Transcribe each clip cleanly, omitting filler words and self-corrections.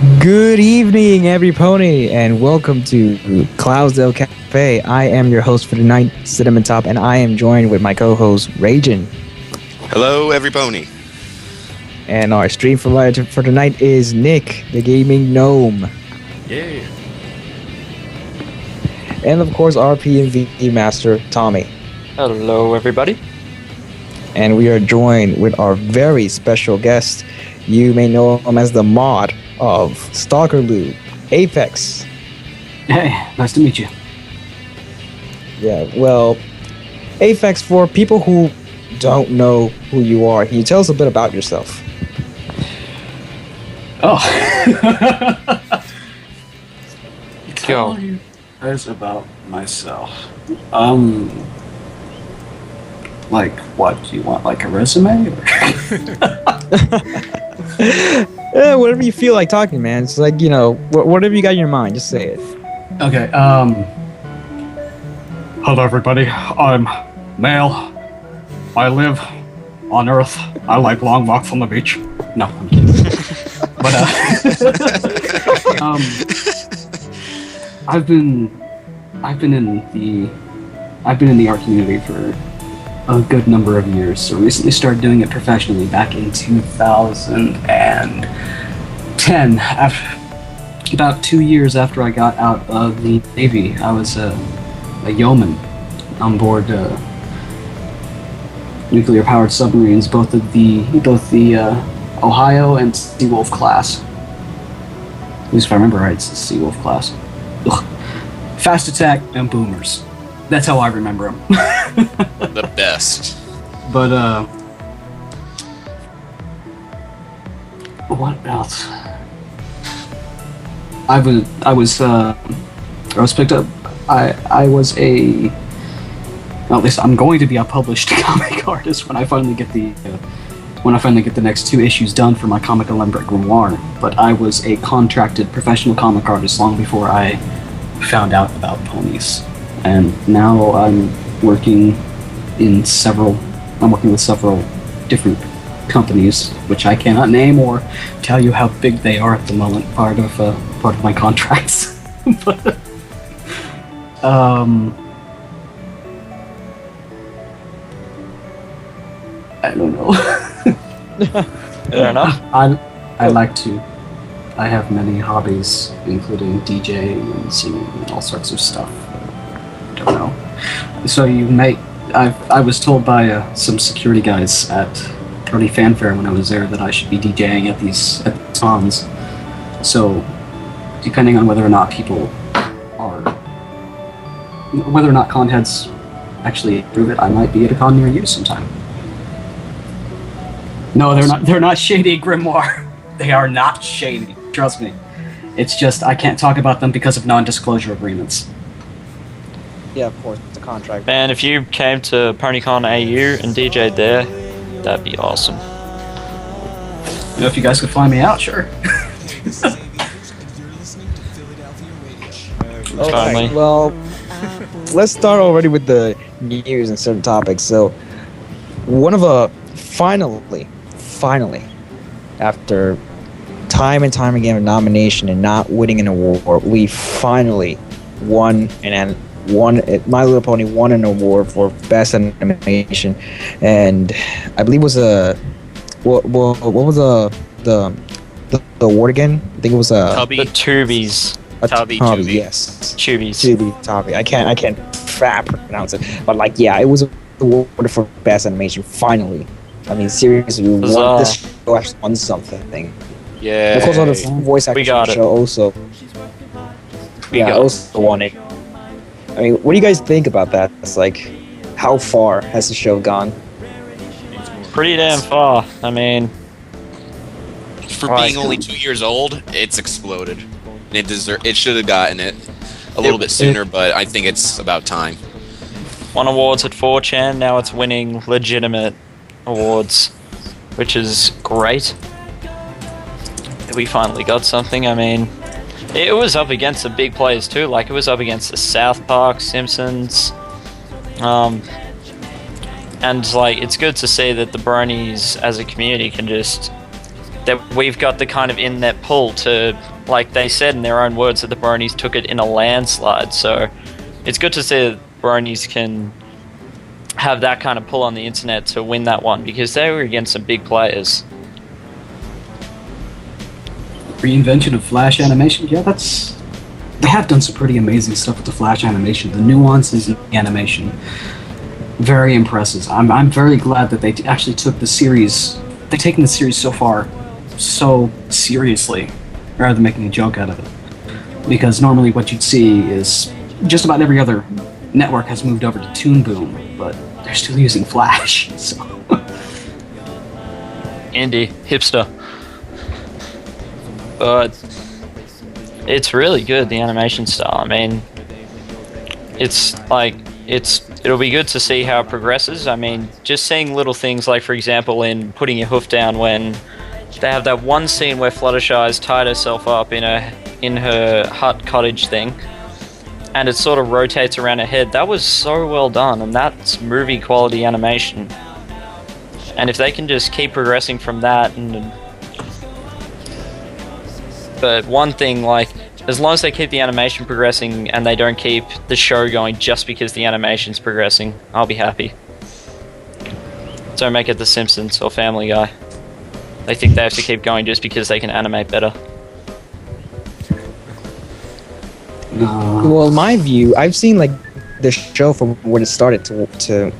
Good evening, every pony, and welcome to CloudsDale Cafe. I am your host for tonight, Cinnamon Top, and I am joined with my co-host, Ragin. Hello, every pony. And our stream for tonight is Nick, the Gaming Gnome. Yeah. And of course, our P&V Master, Tommy. Hello, everybody. And we are joined with our very special guest. You may know him as the mod of Stalkerloo, Aphex. Hey, nice to meet you. Yeah, well, Aphex, for people who don't know who you are, can you tell us a bit about yourself? Oh. Go. Tell you guys about myself. Like, what? Do you want, like, a resume? Yeah, whatever you feel like talking, man. It's like, you know, whatever you got in your mind, just say it. Okay, hello, everybody. I'm male. I live on Earth. I like long walks on the beach. No, I'm kidding. But, I've been in the art community for a good number of years, so recently started doing it professionally back in 2010. About 2 years after I got out of the Navy, I was a yeoman on board nuclear-powered submarines, both the Ohio and Seawolf class. At least if I remember right, it's the Seawolf class. Ugh. Fast attack and boomers. That's how I remember them. The best. But, what else? I was picked up. I was well, at least I'm going to be a published comic artist when I finally get the next 2 issues done for my comic Alembic Grimoire. But I was a contracted professional comic artist long before I found out about ponies. And now I'm working with several different companies, which I cannot name or tell you how big they are at the moment. Part of my contracts. But, I don't know. Fair enough. I have many hobbies, including DJing and singing and all sorts of stuff. I don't know. So I was told by some security guys at Party Fanfare when I was there that I should be DJing at these cons. So, depending on whether or not con heads actually approve it, I might be at a con near you sometime. No, they're not shady, Grimoire. They are not shady. Trust me. It's just I can't talk about them because of non-disclosure agreements. Yeah, of course, it's a contract. Man, if you came to PonyCon AU and DJ'd there, that'd be awesome. You know, if you guys could fly me out, sure. Alright, well, let's start already with the news and certain topics. So, finally, after time and time again of nomination and not winning an award, we finally won My Little Pony won an award for Best Animation, and I believe it was what was the award again? I think it was the Tubies. Tubby, yes. Tubies. Tubby. I can't pronounce it, but like, yeah, it was an award for Best Animation. Finally, I mean, seriously, this show actually won something. Yeah. Of course, on the voice acting show also. Also won it. I mean, what do you guys think about that? It's like, how far has the show gone? Pretty damn far. I mean, for being only 2 years old, it's exploded. It should have gotten it a little bit sooner, but I think it's about time. Won awards at 4chan, now it's winning legitimate awards, which is great. We finally got something. I mean, it was up against the big players too. Like, it was up against the South Park, Simpsons, and like, it's good to see that the bronies as a community can just, that we've got the kind of in-net pull to like they said in their own words, that the Bronies took it in a landslide. So it's good to see that Bronies can have that kind of pull on the internet to win that one, because they were against some big players. Reinvention of Flash animation, yeah, they have done some pretty amazing stuff with the Flash animation. The nuances in the animation, very impressive. I'm very glad that they actually took the series. They've taken the series so far so seriously, rather than making a joke out of it. Because normally what you'd see is just about every other network has moved over to Toon Boom, but they're still using Flash. So. Indie hipster. But it's really good, the animation style. I mean, it'll be good to see how it progresses. I mean, just seeing little things like, for example, in Putting Your Hoof Down, when they have that one scene where Fluttershy's tied herself up in her hut cottage thing, and it sort of rotates around her head. That was so well done, and that's movie quality animation. And if they can just keep progressing from that, but one thing, like, as long as they keep the animation progressing and they don't keep the show going just because the animation's progressing, I'll be happy. Don't make it The Simpsons or Family Guy. They think they have to keep going just because they can animate better. Well, in my view, I've seen like the show from when it started to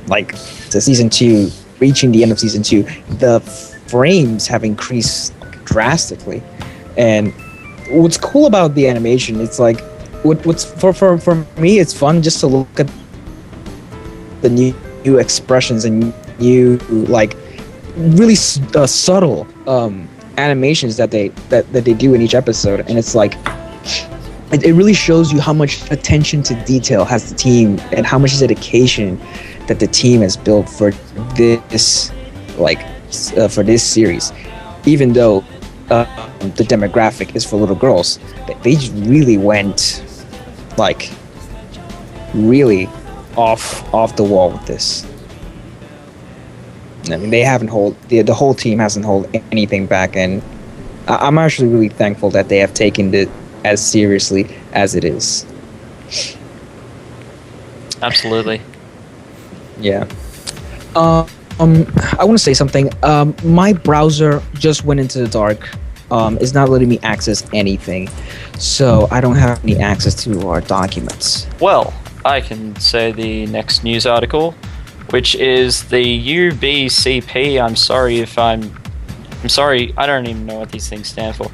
season 2, reaching the end of season 2. The frames have increased drastically, and what's cool about the animation, it's like what's for me, it's fun just to look at the new expressions and new like really subtle animations that they do in each episode, and it's like it really shows you how much attention to detail has the team and how much dedication that the team has built for this for this series, even though the demographic is for little girls. They just really went like really off the wall with this. I mean, they haven't the whole team hasn't held anything back, and I'm actually really thankful that they have taken it as seriously as it is. Absolutely. Yeah. I want to say something. My browser just went into the dark. It's not letting me access anything, so I don't have any access to our documents. Well, I can say the next news article, which is the UBCP. I'm sorry, I don't even know what these things stand for.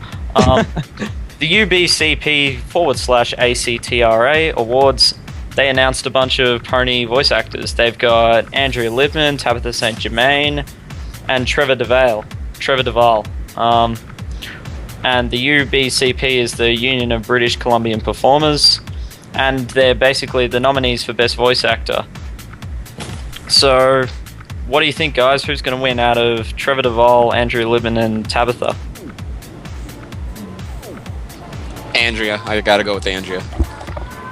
The UBCP /ACTRA Awards, they announced a bunch of pony voice actors. They've got Andrea Libman, Tabitha St. Germain, and Trevor Devale. And the UBCP is the Union of British Columbian Performers, and they're basically the nominees for Best Voice Actor. So, what do you think, guys? Who's going to win out of Trevor Devale, Andrea Libman, and Tabitha? Andrea. I gotta go with Andrea.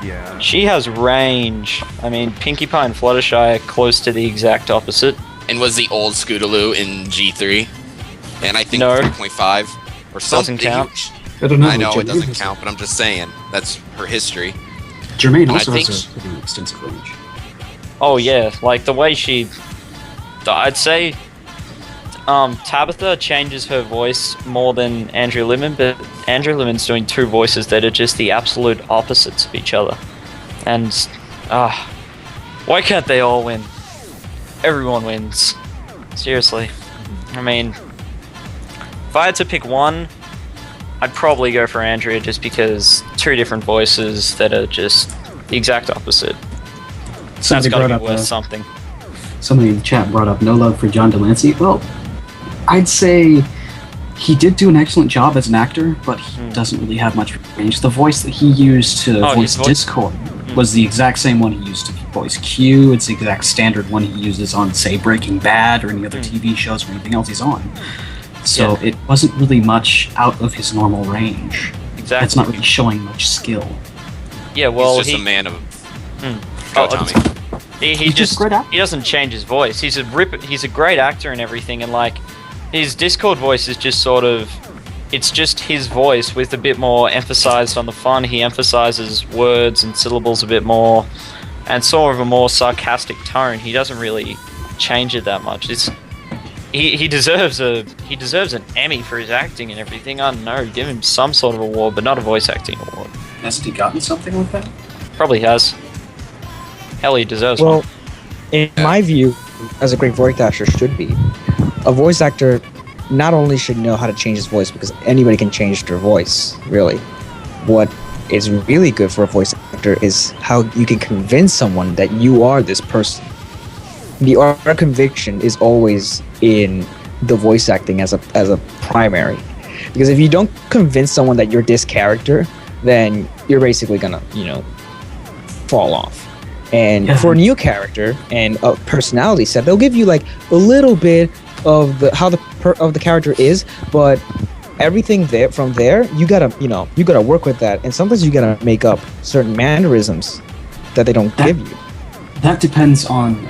Yeah. She has range. I mean, Pinkie Pie and Fluttershy are close to the exact opposite. And was the old Scootaloo in G3? And I think No. 3.5 or something. Doesn't count. I don't know. I know it Jermaine doesn't has- count, but I'm just saying that's her history. Jermaine And I also think has a pretty extensive range. Oh yeah, like the way I'd say Tabitha changes her voice more than Andrea Libman, but Andrea Libman's doing two voices that are just the absolute opposites of each other. And why can't they all win? Everyone wins. Seriously. I mean, if I had to pick one, I'd probably go for Andrea, just because two different voices that are just the exact opposite. That's Somebody gotta brought be up worth something. somebody in the chat brought up no love for John Delancey. Well, I'd say he did do an excellent job as an actor, but he doesn't really have much range. The voice that he used to voice Discord was the exact same one he used to voice Q. It's the exact standard one he uses on, say, Breaking Bad or any other TV shows or anything else he's on. So it wasn't really much out of his normal range. Exactly. It's not really showing much skill. Yeah, well, He's just a man of... Go, Tommy. He just a great actor. he doesn't change his voice. He's a great actor and everything, and like his Discord voice is just sort of it's just his voice with a bit more emphasized on the fun. He emphasizes words and syllables a bit more, and sort of a more sarcastic tone. He doesn't really change it that much. He deserves an Emmy for his acting and everything. I don't know, give him some sort of award, but not a voice acting award. Hasn't he gotten something like that? Probably has. Hell, he deserves one. Well, in my view, as a great voice actor should be, a voice actor not only should know how to change his voice, because anybody can change their voice, really. What is really good for a voice actor is how you can convince someone that you are this person. The art of conviction is always in the voice acting as a primary. Because if you don't convince someone that you're this character, then you're basically gonna, fall off. And for a new character and a personality set, they'll give you like a little bit of the character is, but everything from there, you gotta work with that, and sometimes you gotta make up certain mannerisms that they don't give you. That depends on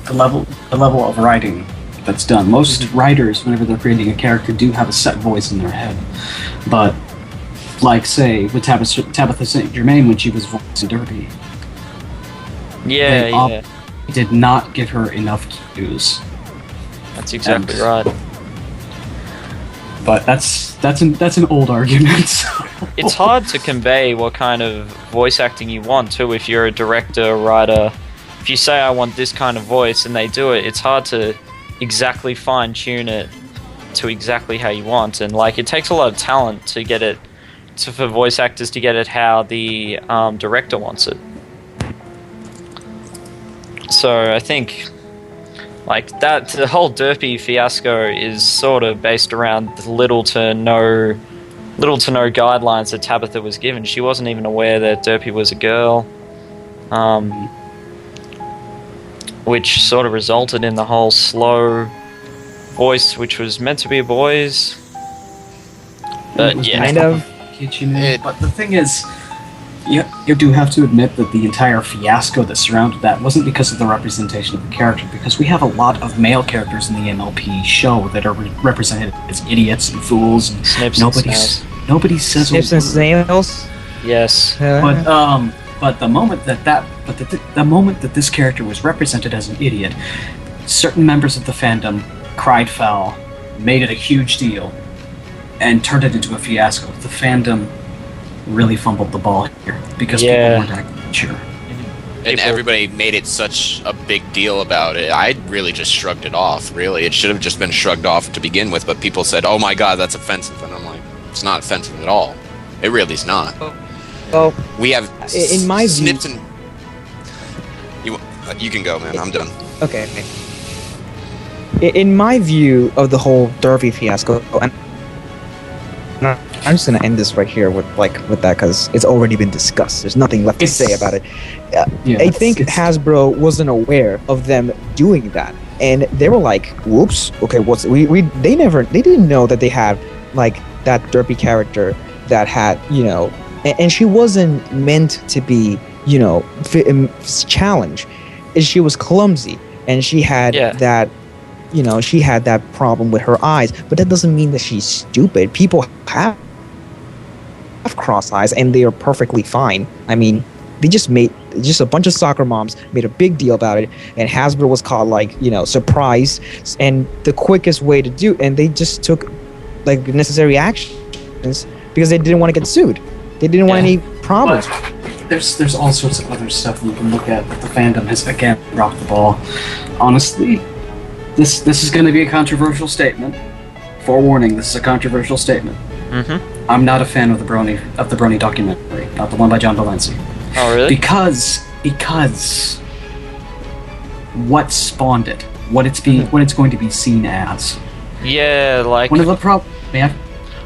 the level of writing that's done. Most writers, whenever they're creating a character, do have a set voice in their head, but like say with Tabitha St. Germain when she was voicing Derby. Yeah. Did not give her enough cues. That's exactly right. But that's an old argument. It's hard to convey what kind of voice acting you want too. If you're a director, writer, if you say I want this kind of voice and they do it, it's hard to exactly fine tune it to exactly how you want. And like it takes a lot of talent to get it, for voice actors to get it how the director wants it. So I think like that, the whole Derpy fiasco is sort of based around the little to no guidelines that Tabitha was given. She wasn't even aware that Derpy was a girl, which sort of resulted in the whole slow voice, which was meant to be a boy's. But yeah, kind of. But the thing is, you do have to admit that the entire fiasco that surrounded that wasn't because of the representation of the character, because we have a lot of male characters in the MLP show that are represented as idiots and fools, and Snips nobody says Snips and snails. Yes. But the moment the moment that this character was represented as an idiot, certain members of the fandom cried foul, made it a huge deal, and turned it into a fiasco. The fandom really fumbled the ball here because people weren't actually sure. And everybody made it such a big deal about it. I really just shrugged it off, really. It should have just been shrugged off to begin with, but people said, oh my god, that's offensive. And I'm like, it's not offensive at all. It really is not. Well, we have in my snips view, and... You can go, man. I'm done. Okay. In my view of the whole Derby fiasco, and I'm just gonna end this right here with that because it's already been discussed. There's nothing left to say about it. I think Hasbro wasn't aware of them doing that, and they were like, "Whoops, okay, they didn't know that they had like that Derpy character that had and she wasn't meant to be challenge. She was clumsy, and she had that." She had that problem with her eyes, but that doesn't mean that she's stupid. People have cross eyes, and they are perfectly fine. I mean, just a bunch of soccer moms made a big deal about it, and Hasbro was called surprised, and the quickest way to do, and they just took like necessary actions because they didn't want to get sued. They didn't want any problems. But there's all sorts of other stuff you can look at that the fandom has again dropped the ball. Honestly. This is going to be a controversial statement. Forewarning, this is a controversial statement. Mm-hmm. I'm not a fan of the Brony documentary, not the one by John Delancey. Oh, really? Because what spawned it, what it's going to be seen as. Yeah, like one of the problems.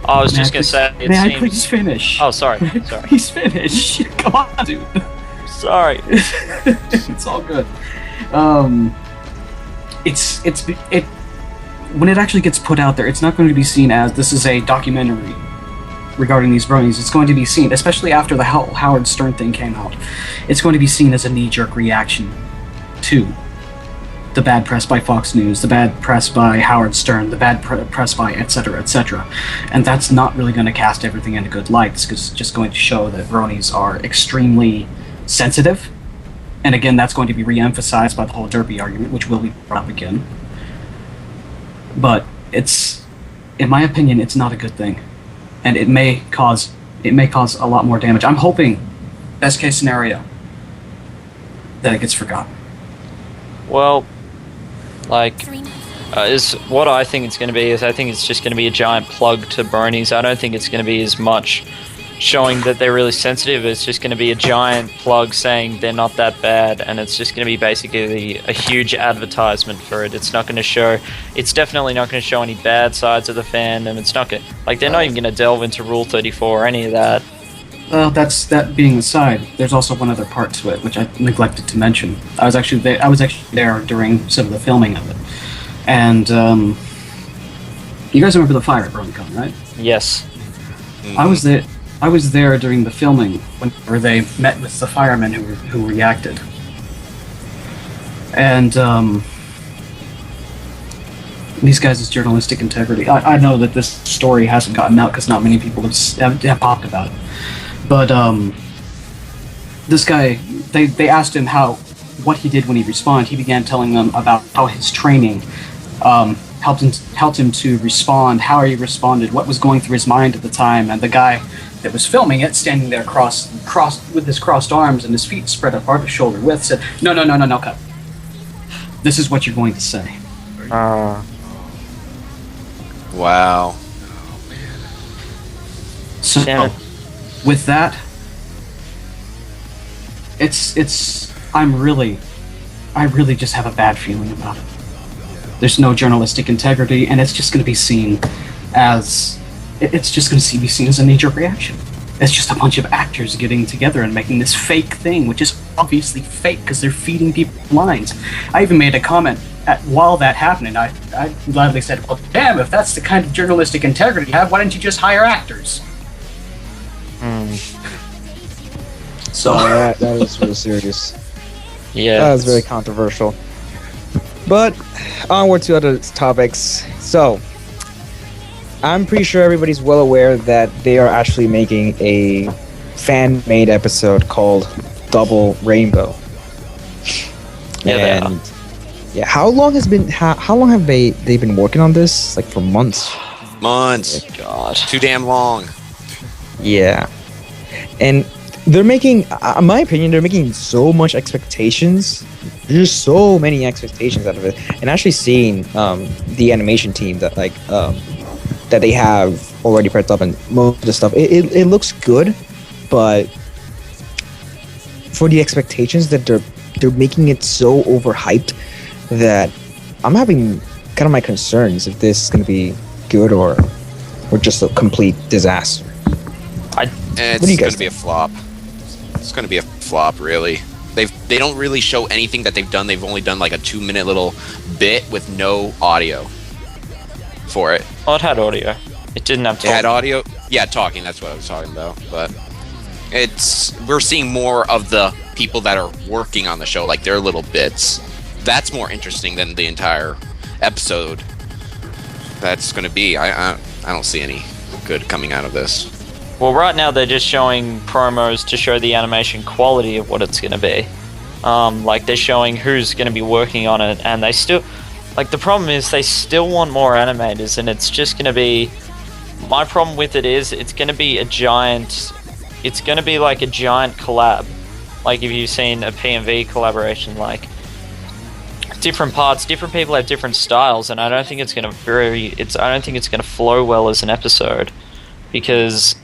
I was just going to say. May I please finish? Oh, sorry. Please finish. Come on, dude. Sorry. It's all good. When it actually gets put out there, it's not going to be seen as this is a documentary regarding these bronies. It's going to be seen, especially after the Howard Stern thing came out, it's going to be seen as a knee-jerk reaction to the bad press by Fox News, the bad press by Howard Stern, the bad press by etc., etc. And that's not really going to cast everything in a good light. It's just going to show that bronies are extremely sensitive. And again, that's going to be re-emphasized by the whole derpy argument, which will be brought up again. But it's, in my opinion, it's not a good thing. And it may cause a lot more damage. I'm hoping, best case scenario, that it gets forgotten. Well, like, is what I think it's going to be is I think it's just going to be a giant plug to bronies. I don't think it's going to be as much showing that they're really sensitive. It's just going to be a giant plug saying they're not that bad, and it's just going to be basically a huge advertisement for it. It's not going to show, it's definitely not going to show any bad sides of the fandom. It's not going to, like, they're not even going to delve into Rule 34 or any of that. Well, that being aside, there's also one other part to it, which I neglected to mention. I was actually there during some of the filming of it. And, you guys remember the fire at BronyCon, right? Yes. Mm-hmm. I was there during the filming where they met with the firemen who reacted. And these guys' journalistic integrity. I know that this story hasn't gotten out because not many people have talked about it. But this guy, they asked him what he did when he respawned. He began telling them about how his training helped him to respond, how he responded, what was going through his mind at the time, and the guy that was filming it, standing there crossed with his crossed arms and his feet spread apart, his shoulder width, said, "No, cut. This is what you're going to say." Wow. So, Damn it. with that, I really just have a bad feeling about it. There's no journalistic integrity, and it's just going to be seen as a knee-jerk reaction. It's just a bunch of actors getting together and making this fake thing, which is obviously fake because they're feeding people lines. I even made a comment while that happened, and I gladly said, "Well, damn, if that's the kind of journalistic integrity you have, why didn't you just hire actors?" So that was real serious. Yeah. That was very controversial. But onward to other topics. So, I'm pretty sure everybody's well aware that they are actually making a fan-made episode called Double Rainbow. Yeah, and yeah, how long have they been working on this? Like for months. Months. God. Too damn long. Yeah. And they're making, in my opinion, they're making so much expectations. There's so many expectations out of it. And actually seeing the animation team that that they have already prepped up and most of the stuff, it looks good, but for the expectations that they're making it so overhyped that I'm having kind of my concerns if this is going to be good or just a complete disaster. It's going to be a flop. It's going to be a flop, really. They don't really show anything that they've done. They've only done like a 2-minute little bit with no audio for it. Oh, it had audio. It didn't have talking. It had audio? Yeah, talking. That's what I was talking about. But we're seeing more of the people that are working on the show, like their little bits. That's more interesting than the entire episode that's going to be. I don't see any good coming out of this. Well, right now they're just showing promos to show the animation quality of what it's going to be. Like they're showing who's going to be working on it, and they still, like the problem is they still want more animators, and it's just going to be, my problem with it is it's going to be like a giant collab. Like if you've seen a PMV collaboration, like different parts, different people have different styles, and I don't think it's going to flow well as an episode, because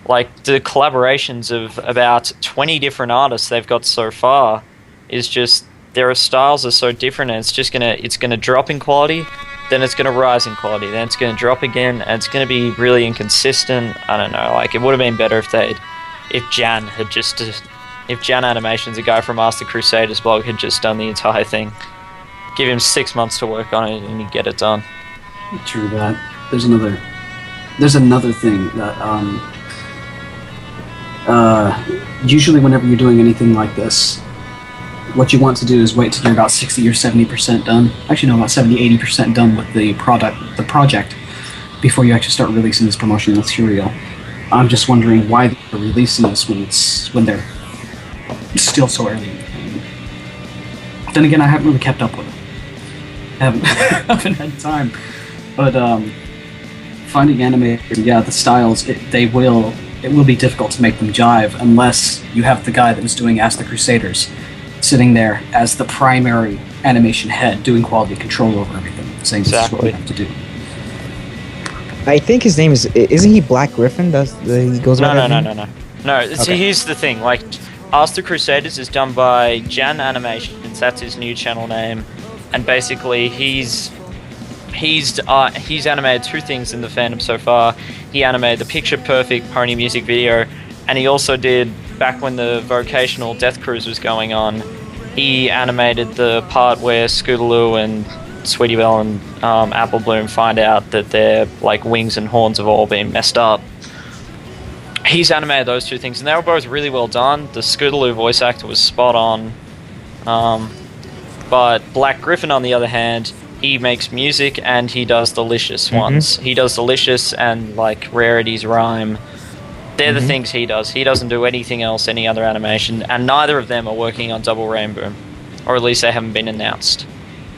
like the collaborations of about 20 different artists they've got so far is just, their styles are so different, and it's gonna drop in quality, then it's gonna rise in quality, then it's gonna drop again, and it's gonna be really inconsistent. I don't know, like it would have been better if Jan Animations, a guy from Ask the Crusaders blog, had just done the entire thing. Give him 6 months to work on it and he'd get it done. True that. There's another thing that usually whenever you're doing anything like this, what you want to do is wait till you're about 60 or 70% done. Actually, no, about 70-80% done with the project before you actually start releasing this promotional material. I'm just wondering why they're releasing this when they're still so early in the game. Then again, I haven't really kept up with it. I haven't had time. But finding animators, yeah, the styles, it will be difficult to make them jive unless you have the guy that was doing Ask the Crusaders sitting there as the primary animation head doing quality control over everything, saying this is what we have to do. I think his name isn't he Black Griffin? He goes by that name? No, here's the thing, like, Ask the Crusaders is done by Jan Animations, that's his new channel name, and basically he's animated two things in the fandom so far. He animated the Picture Perfect pony music video, and he also did, back when the vocational Death Cruise was going on, he animated the part where Scootaloo and Sweetie Belle and Apple Bloom find out that their like wings and horns have all been messed up. He's animated those two things, and they were both really well done. The Scootaloo voice actor was spot on. But Black Griffin, on the other hand, he makes music and he does Delicious ones. He does Delicious and like Rarity's Rhyme. They're the things he does. He doesn't do anything else, any other animation, and neither of them are working on Double Rainbow, or at least they haven't been announced.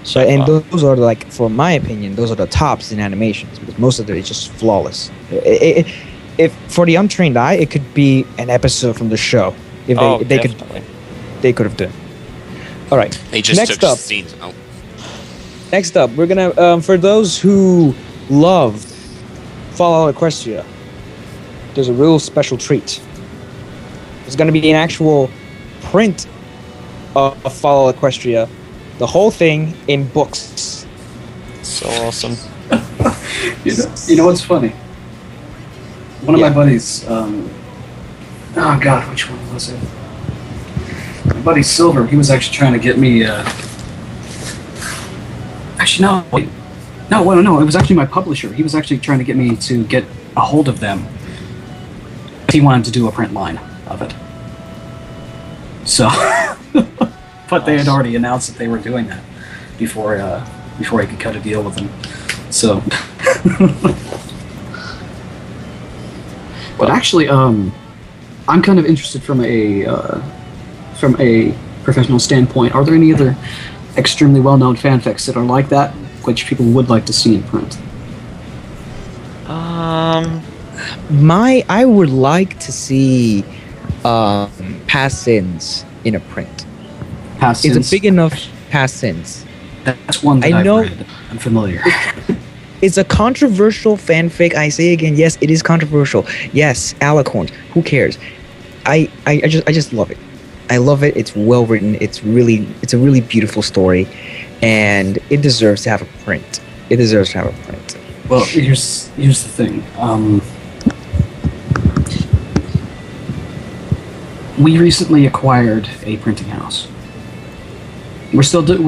So and those are like, for my opinion, those are the tops in animations because most of it is just flawless. If for the untrained eye, it could be an episode from the show. If they could have done. All right. They just took scenes. Oh. Next up, we're gonna for those who love Fallout Equestria, there's a real special treat. There's gonna be an actual print of Fallout Equestria, the whole thing in books. So awesome. You know what's funny? One of my buddies, oh god, which one was it? My buddy Silver, he was actually trying to get me, actually, no, wait. No, it was actually my publisher. He was actually trying to get me to get a hold of them. He wanted to do a print line of it. So, but they had already announced that they were doing that before I could cut a deal with them. So, but actually, I'm kind of interested from a professional standpoint. Are there any other extremely well-known fanfics that are like that, which people would like to see in print? I would like to see Past Sins in a print. Past Sins? It's a big enough Past Sins. That's one that I've read. I'm familiar. It's a controversial fanfic. I say again, yes, it is controversial. Yes, Alicorns. Who cares? I just love it. I love it. It's well written. It's a really beautiful story, and it deserves to have a print. It deserves to have a print. Well, here's the thing. We recently acquired a printing house. We're still doing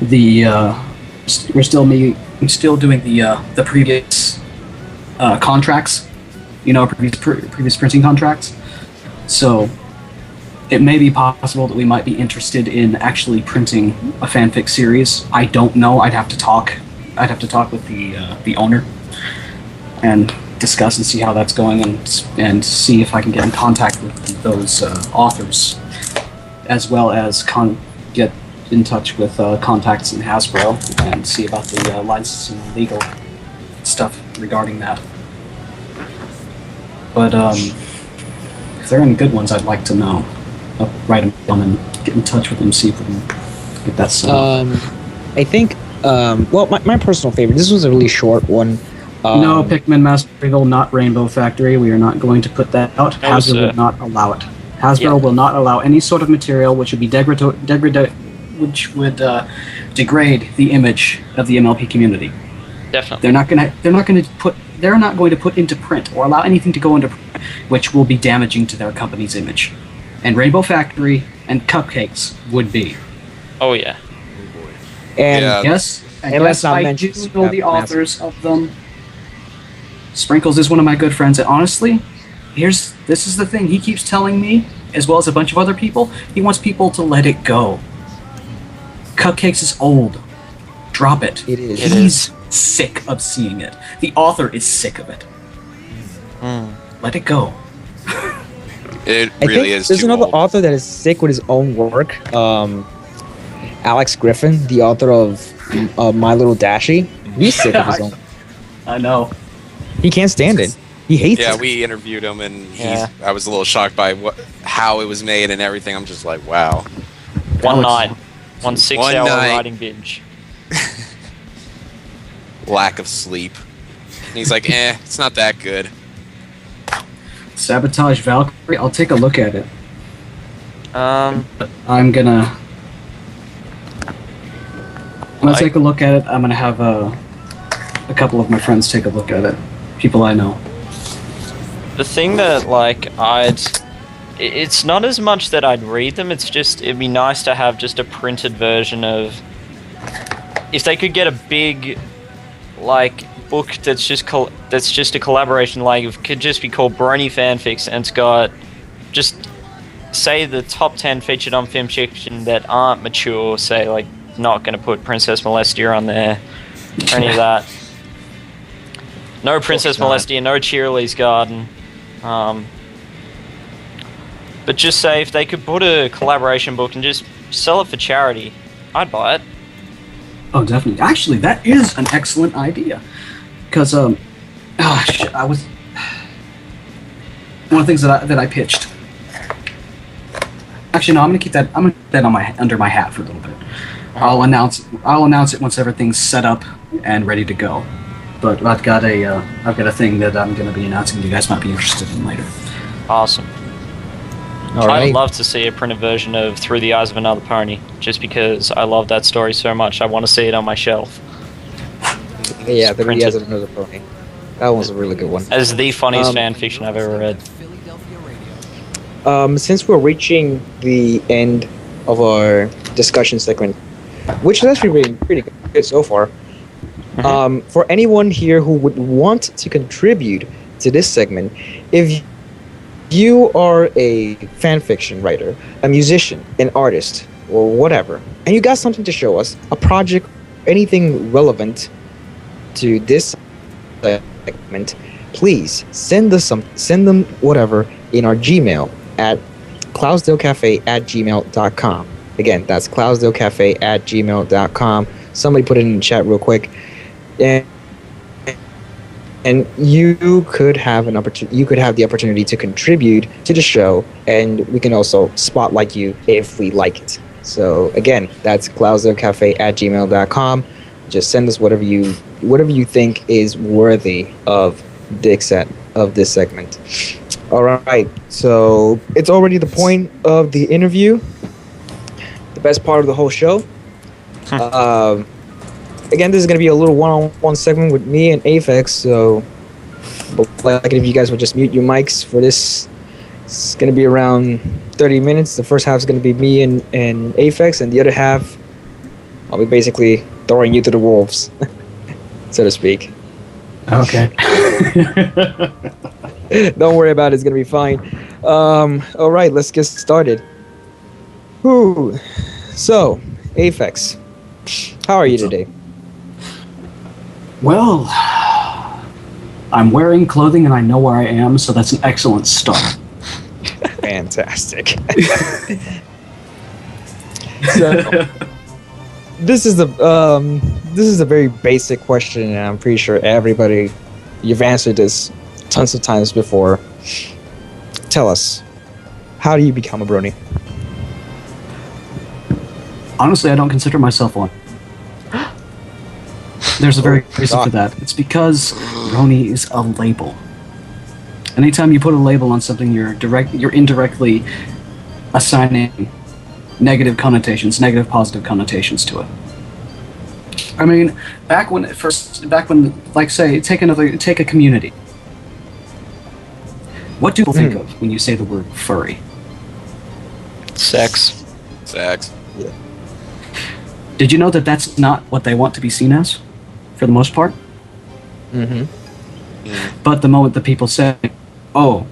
the previous contracts, previous printing contracts. So it may be possible that we might be interested in actually printing a fanfic series. I don't know. I'd have to talk with the owner and discuss and see how that's going, and see if I can get in contact with those authors, as well as get in touch with contacts in Hasbro and see about the licensing and legal stuff regarding that. But if there are any good ones, I'd like to know. I'll write them down and get in touch with them, see if we can get that set up. I think, my personal favorite, this was a really short one. No, Pikmin Masteryville, not Rainbow Factory. We are not going to put that out. Hasbro would not allow it. Hasbro will not allow any sort of material which would be degrade the image of the MLP community. Definitely. They're not going to put into print or allow anything to go into print which will be damaging to their company's image. And Rainbow Factory and Cupcakes would be. Oh yeah. And yes, and let's not mention the authors of them. Sprinkles is one of my good friends, and honestly, this is the thing. He keeps telling me as well as a bunch of other people, he wants people to let it go. Cupcakes is old. Drop it. It is. He's sick of seeing it. The author is sick of it. Let it go. It I really think is. there's too another old. author that is sick with his own work. Alex Griffin, the author of My Little Dashie. He's sick of his own. I know. He can't stand it. He hates Yeah, it. we interviewed him, and Yeah. I was a little shocked by how it was made and everything. I'm just like, wow. One Alex- night. One 6-hour night. writing binge. Lack of sleep. And he's like, it's not that good. Sabotage Valkyrie. I'll take a look at it. I'm gonna take a look at it. I'm gonna have a couple of my friends take a look at it. People I know. The thing that, like, it's not as much that I'd read them, it's just, it'd be nice to have just a printed version of, if they could get a big, like, book that's just a collaboration, like, it could just be called Brony Fanfics, and it's got, just, say the top 10 featured on Film Fiction that aren't mature, say, like, not gonna put Princess Molestia on there, or any of that. No Princess Molestia, no Cheerilee's Garden. But just say if they could put a collaboration book and just sell it for charity, I'd buy it. Oh, definitely. Actually, that is an excellent idea. Because, I was... One of the things that I pitched... Actually, no, I'm gonna keep that under my hat for a little bit. I'll announce it once everything's set up and ready to go. But I've got a thing that I'm gonna be announcing you guys might be interested in later. Awesome. All right. I'd love to see a printed version of Through the Eyes of Another Pony, just because I love that story so much. I want to see it on my shelf. Yeah, It's the printed. Has Another Pony. That one's a really good one. As the funniest fan fiction I've ever read. Since we're reaching the end of our discussion segment, which has actually been pretty good so far, for anyone here who would want to contribute to this segment, if you are a fan fiction writer, a musician, an artist, or whatever, and you got something to show us, a project, anything relevant to this segment, please send them whatever in our Gmail at CloudsDaleCafe@gmail.com. Again, that's CloudsDaleCafe@gmail.com. Somebody put it in the chat real quick, and you could have an opportunity. You could have the opportunity to contribute to the show, and we can also spotlight you if we like it. So again, that's CloudsDaleCafe@gmail.com. Just send us whatever you think is worthy of this segment. All right, so it's already the point of the interview, the best part of the whole show. Again, this is going to be a little one-on-one segment with me and Aphex, so like if you guys would just mute your mics for this. It's going to be around 30 minutes. The first half is going to be me and Aphex, and the other half, I'll be basically throwing you to the wolves, so to speak. Okay. Don't worry about it. It's going to be fine. All right, let's get started. Whew. So, Aphex, how are you today? Well, I'm wearing clothing and I know where I am, so that's an excellent start. Fantastic. So, this is a very basic question, and I'm pretty sure everybody, you've answered this tons of times before. Tell us, how do you become a brony? Honestly, I don't consider myself one. There's a very reason for that. It's because brony is a label. Anytime you put a label on something, you're indirectly assigning negative connotations, negative positive connotations to it. I mean, back when, like, say, take a community. What do people think of when you say the word furry? Sex. Sex. Yeah. Did you know that that's not what they want to be seen as, for the most part? Mm-hmm. But the moment that people say, "Oh,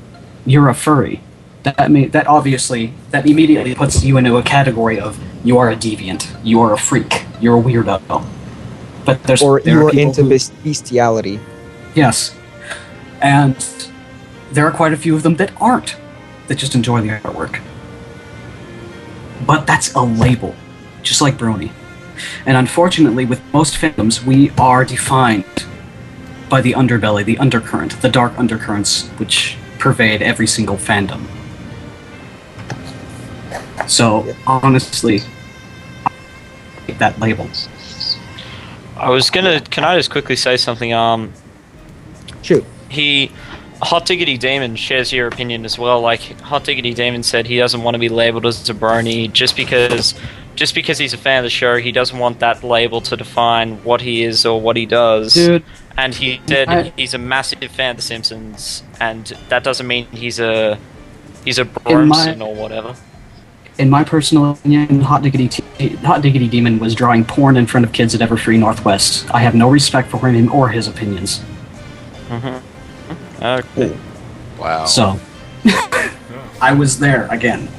you're a furry," that immediately puts you into a category of you are a deviant, you are a freak, you're a weirdo. But there you are are into who, bestiality. Yes, and there are quite a few of them that aren't, that just enjoy the artwork. But that's a label, just like Brony. And unfortunately, with most fandoms, we are defined by the underbelly, the undercurrent, the dark undercurrents which pervade every single fandom. So, honestly, I hate that label. Can I just quickly say something? Shoot. Hot Diggity Demon shares your opinion as well. Like, Hot Diggity Demon said he doesn't want to be labeled as a brony just because he's a fan of the show. He doesn't want that label to define what he is or what he does. Dude, and he said he's a massive fan of The Simpsons, and that doesn't mean he's a Bromson or whatever. In my personal opinion, Hot Diggity Demon was drawing porn in front of kids at Everfree Northwest. I have no respect for him or his opinions. Mm-hmm. Okay. Wow. So, I was there again.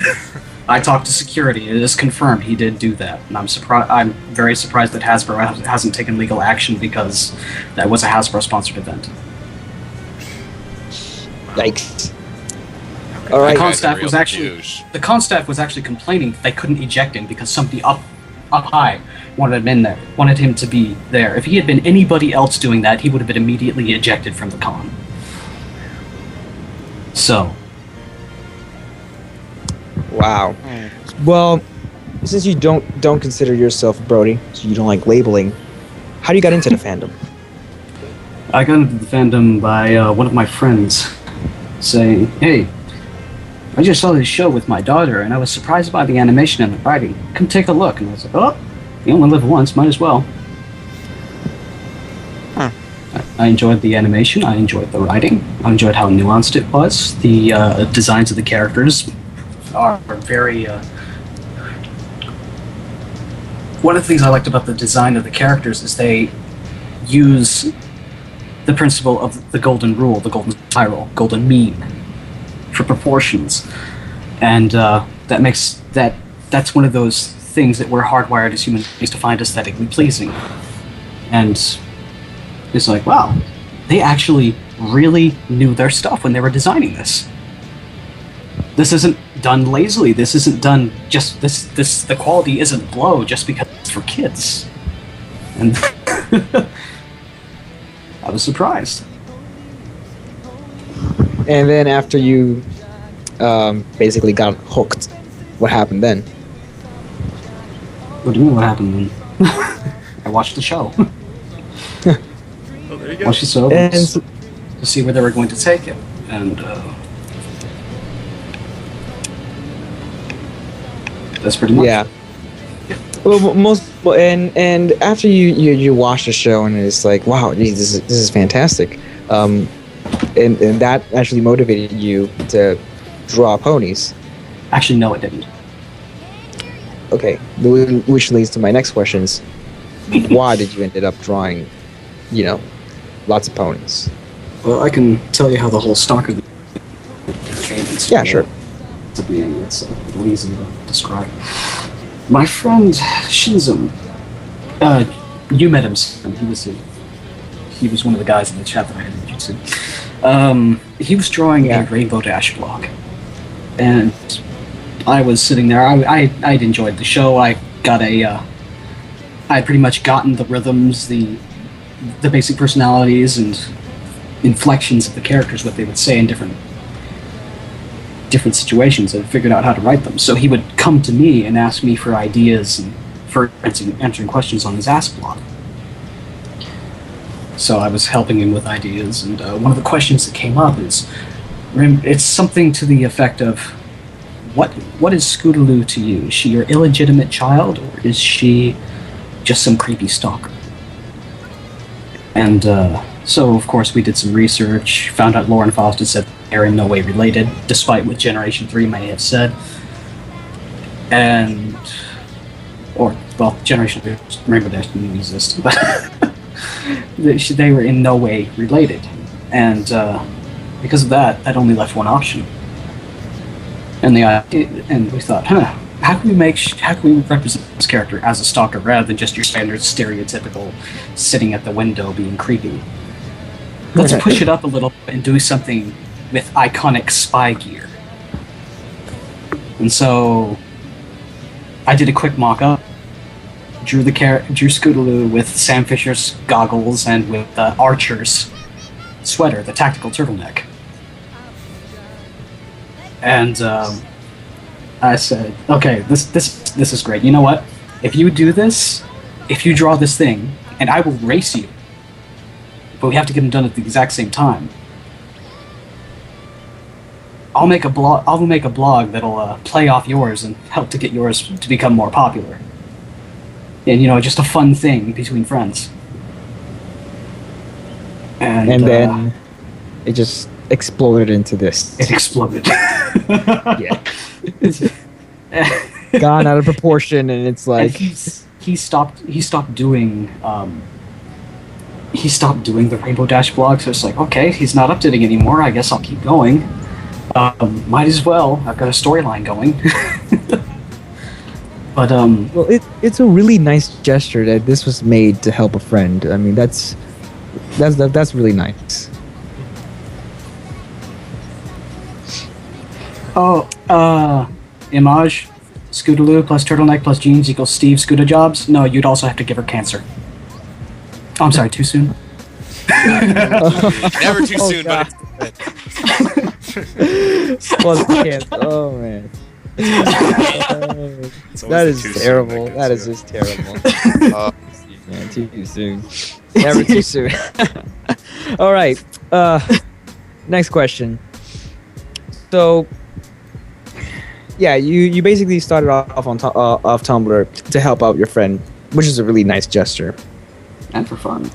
I talked to security. It is confirmed he did do that, and I'm very surprised that Hasbro hasn't taken legal action because that was a Hasbro-sponsored event. Yikes. All right. The con staff was actually complaining that they couldn't eject him because somebody up high wanted him to be there. If he had been anybody else doing that, he would have been immediately ejected from the con. So. Wow. Well, since you don't consider yourself a Brody, so you don't like labeling, how do you got into the fandom? I got into the fandom by one of my friends saying, "Hey, I just saw this show with my daughter, and I was surprised by the animation and the writing. Come take a look." And I was like, "Oh, you only live once, might as well." Huh. I enjoyed the animation, I enjoyed the writing, I enjoyed how nuanced it was. The designs of the characters are very... One of the things I liked about the design of the characters is they use the principle of the golden rule, the golden spiral, golden mean, for proportions. And that's one of those things that we're hardwired as human beings to find aesthetically pleasing. And it's like, wow, they actually really knew their stuff when they were designing this. This isn't done lazily. This isn't done just the quality isn't low just because it's for kids. And I was surprised. And then after you basically got hooked, what happened then? What do you mean what happened then? I watched the show. Oh, there you go. Watched the show And to see where they were going to take it. And that's pretty much yeah. Well, and after you watch the show and it's like, wow, geez, this is fantastic, and that actually motivated you to draw ponies. Actually, no, it didn't. Okay, which leads to my next questions. Why did you ended up drawing, lots of ponies? Well, I can tell you how the whole stock of the came into Yeah, sure. to being. It's a little easy to describe. My friend Shinzo, you met him. He was one of the guys in the chat that I had to. He was drawing a Rainbow Dash blog, and I was sitting there. I'd enjoyed the show. I had pretty much gotten the rhythms, the basic personalities and inflections of the characters, what they would say in different situations, and figured out how to write them. So he would come to me and ask me for ideas and for answering questions on his Ask blog. So I was helping him with ideas, and one of the questions that came up is, it's something to the effect of, what is Scootaloo to you? Is she your illegitimate child, or is she just some creepy stalker? And so, of course, we did some research, found out Lauren Foster said they're in no way related, despite what Generation 3 may have said. Generation 3, Rainbow Dash didn't exist, but they were in no way related. And because of that only left one option. And we thought, how can we represent this character as a stalker rather than just your standard stereotypical sitting at the window being creepy? Let's push it up a little bit and do something with iconic spy gear. And so I did a quick mock-up, drew Scootaloo with Sam Fisher's goggles and with Archer's sweater, the tactical turtleneck. And I said, okay, this is great. You know what? If you do this, if you draw this thing, and I will race you, but we have to get them done at the exact same time. I'll make a blog that'll play off yours and help to get yours to become more popular. And just a fun thing between friends. And then it just exploded into this. It exploded. Yeah. Gone out of proportion, and it's like he stopped doing the Rainbow Dash blog. So it's like, okay, he's not updating anymore. I guess I'll keep going. Might as well. I've got a storyline going. But well, it's a really nice gesture that this was made to help a friend. I mean, that's really nice. Image, Scootaloo plus turtleneck plus jeans equals Steve Scooter Jobs. No, you'd also have to give her cancer. Oh, I'm sorry, too soon? Never too soon, but Plus cancer. Oh, man. That is terrible. That is just terrible. Man, too soon. Never too soon. All right. Next question. So, yeah, you basically started off on off Tumblr to help out your friend, which is a really nice gesture. And for fun.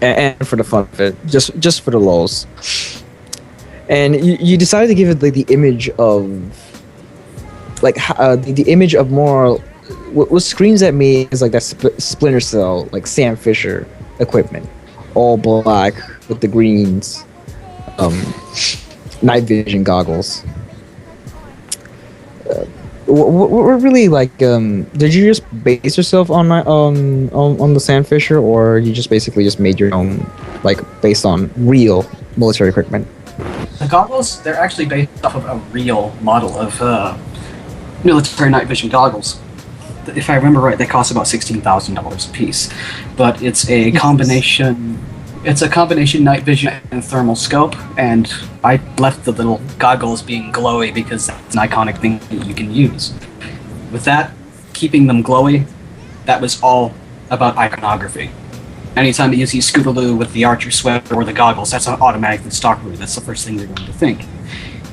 And for the fun of it, just for the lulz. And you decided to give it like the image of, like the image of more what screams at me is like that Splinter Cell, like Sam Fisher equipment, all black with the greens, night vision goggles. What really like? Did you just base yourself on the Sam Fisher, or you just basically just made your own, like based on real military equipment? The goggles, they're actually based off of a real model of military night vision goggles. If I remember right, they cost about $16,000 a piece. But it's a combination. It's a combination night vision and thermal scope, and I left the little goggles being glowy because that's an iconic thing that you can use. With that, keeping them glowy, that was all about iconography. Anytime that you see Scootaloo with the Archer sweater or the goggles, that's automatically Stalkerloo. That's the first thing they're going to think.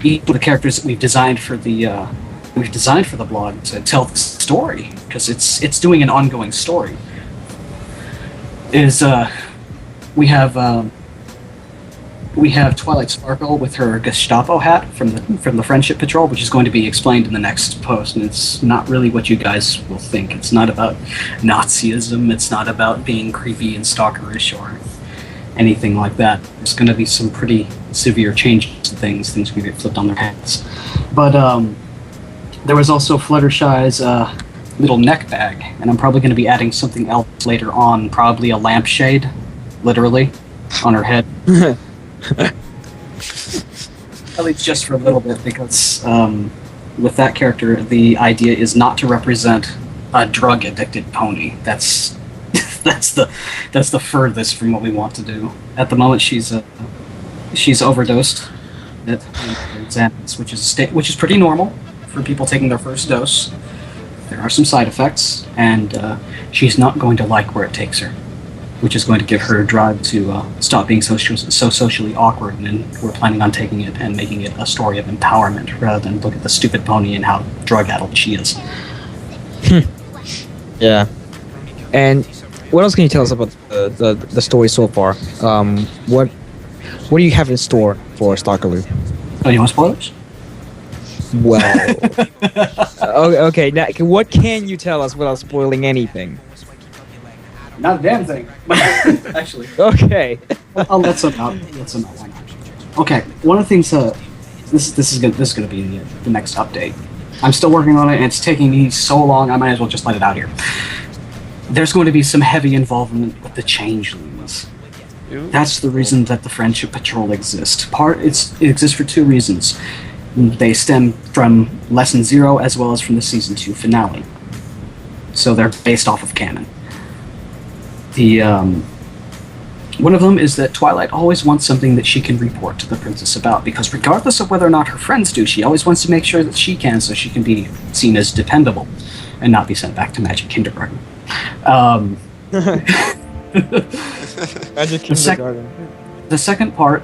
Each of the characters that we've designed for the blog to tell the story, because it's doing an ongoing story. We have Twilight Sparkle with her Gestapo hat from the Friendship Patrol, which is going to be explained in the next post, and it's not really what you guys will think. It's not about Nazism, it's not about being creepy and stalkerish or anything like that. There's going to be some pretty severe changes to things can get flipped on their heads. But there was also Fluttershy's little neck bag, and I'm probably going to be adding something else later on, probably a lampshade, literally, on her head. At least just for a little bit, because with that character, the idea is not to represent a drug-addicted pony. That's the furthest from what we want to do. At the moment, she's overdosed at Xanax, which is pretty normal for people taking their first dose. There are some side effects, and she's not going to like where it takes her, which is going to give her a drive to stop being so socially awkward, and we're planning on taking it and making it a story of empowerment rather than look at the stupid pony and how drug-addled she is. Yeah. And what else can you tell us about the story so far? What do you have in store for Stalkerloo? Oh, you want spoilers? Well, okay. Now, what can you tell us without spoiling anything? Not a damn thing. Actually. Okay. I'll let some out. Why not? Okay. One of the things this is gonna be the next update. I'm still working on it, and it's taking me so long. I might as well just let it out here. There's going to be some heavy involvement with the changelings. That's the reason that the Friendship Patrol exists. It exists for two reasons. They stem from Lesson 0 as well as from the Season 2 finale. So they're based off of canon. One of them is that Twilight always wants something that she can report to the princess about, because regardless of whether or not her friends do, she always wants to make sure that she can, so she can be seen as dependable and not be sent back to Magic Kindergarten. Magic Kindergarten. The second part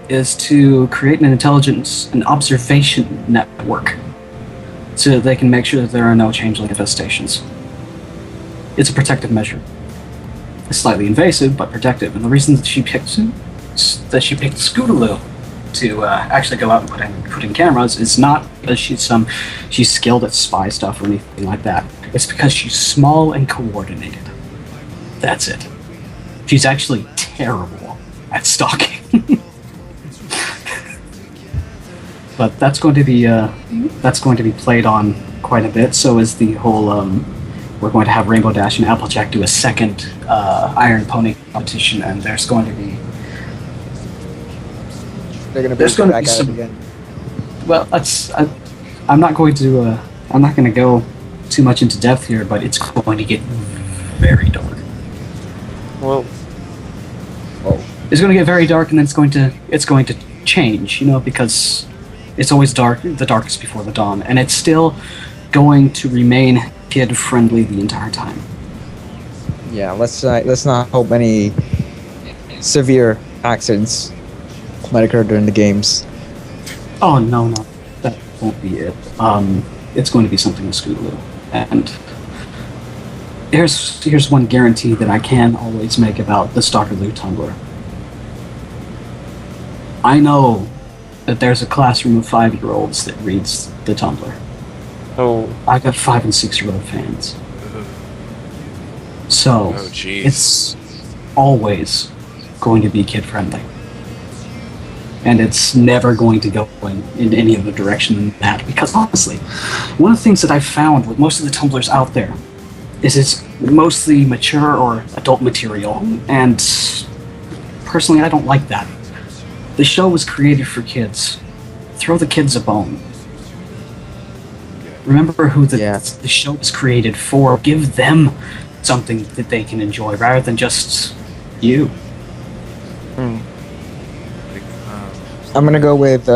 is to create an intelligence and observation network so that they can make sure that there are no changeling infestations. It's a protective measure. It's slightly invasive, but protective. And the reason that she picked Scootaloo to actually go out and put in cameras is not because she's skilled at spy stuff or anything like that. It's because she's small and coordinated. That's it. She's actually terrible at stalking. But that's going to be played on quite a bit. So is the whole. We're going to have Rainbow Dash and Applejack do a second Iron Pony competition, and there's going to be. They're going to be back at it again. Well, I'm not going to go too much into depth here, but it's going to get very dark. Well, it's going to get very dark, and then it's going to change, because it's always dark, the darkest before the dawn, and it's still going to remain kid-friendly the entire time. Yeah, let's not hope any severe accidents might occur during the games. Oh no, that won't be it. It's going to be something with Scootaloo, and here's one guarantee that I can always make about the Stalkerloo Tumblr. I know that there's a classroom of 5-year-olds that reads the Tumblr. oh, I got 5- and 6-year-old fans. So, it's always going to be kid-friendly. And it's never going to go in any other direction than that. Because honestly, one of the things that I've found with most of the Tumblrs out there is it's mostly mature or adult material. And personally, I don't like that. The show was created for kids. Throw the kids a bone. Remember who the show was created for. Give them something that they can enjoy rather than just you. I'm going to go with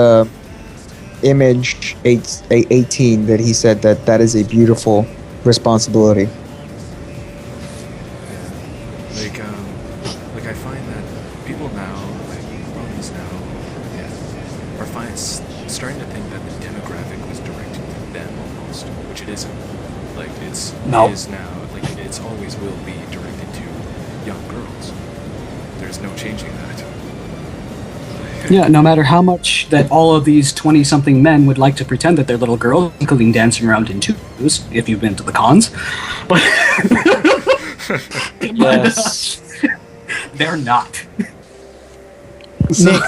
Image 18 that he said that is a beautiful responsibility. Like I find that people now, like ponies now, are starting to think that the demographic was directed to them almost, which it isn't. Like it is now, like it's always will be directed to young girls. There's no changing that. Yeah, no matter how much that all of these 20-something men would like to pretend that they're little girls, including dancing around in tutus, if you've been to the cons. But yes. They're not. Nick,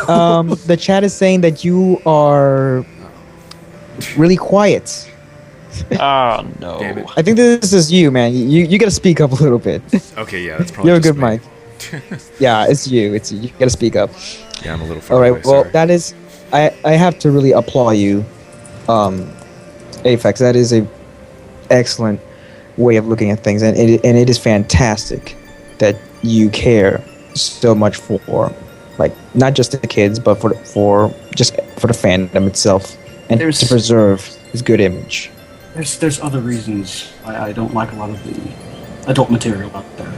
the chat is saying that you are really quiet. Oh no. Damn it. I think this is you, man. You gotta speak up a little bit. Okay, yeah, that's probably You have a just good mic. Yeah, it's you. You gotta speak up. Yeah, I'm a little far All right. away, Well, sorry. that is. I have to really applaud you, Aphex. That is a excellent way of looking at things, and it is fantastic that you care so much for, like, not just the kids, but for the fandom itself, and to preserve this good image. There's other reasons I don't like a lot of the adult material out there.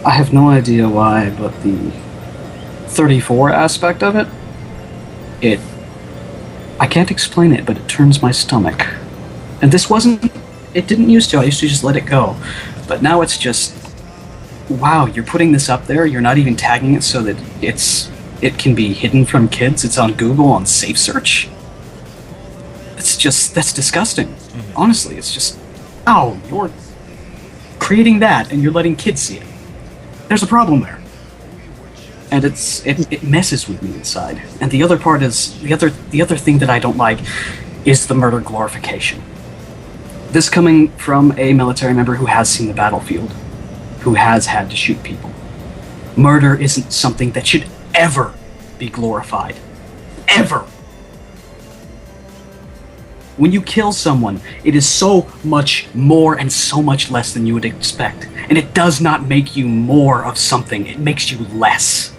I have no idea why, but the 34 aspect of it, I can't explain it, but it turns my stomach. And it didn't used to, I used to just let it go. But now it's just, wow, you're putting this up there, you're not even tagging it so that it can be hidden from kids, it's on Google on Safe Search. That's disgusting. Mm-hmm. Honestly, it's just, ow, you're creating that and you're letting kids see it. There's a problem there. and it messes with me inside. And the other part is the other thing that I don't like is the murder glorification. This coming from a military member who has seen the battlefield, who has had to shoot people. Murder isn't something that should ever be glorified. Ever. When you kill someone, it is so much more and so much less than you would expect. And it does not make you more of something, it makes you less.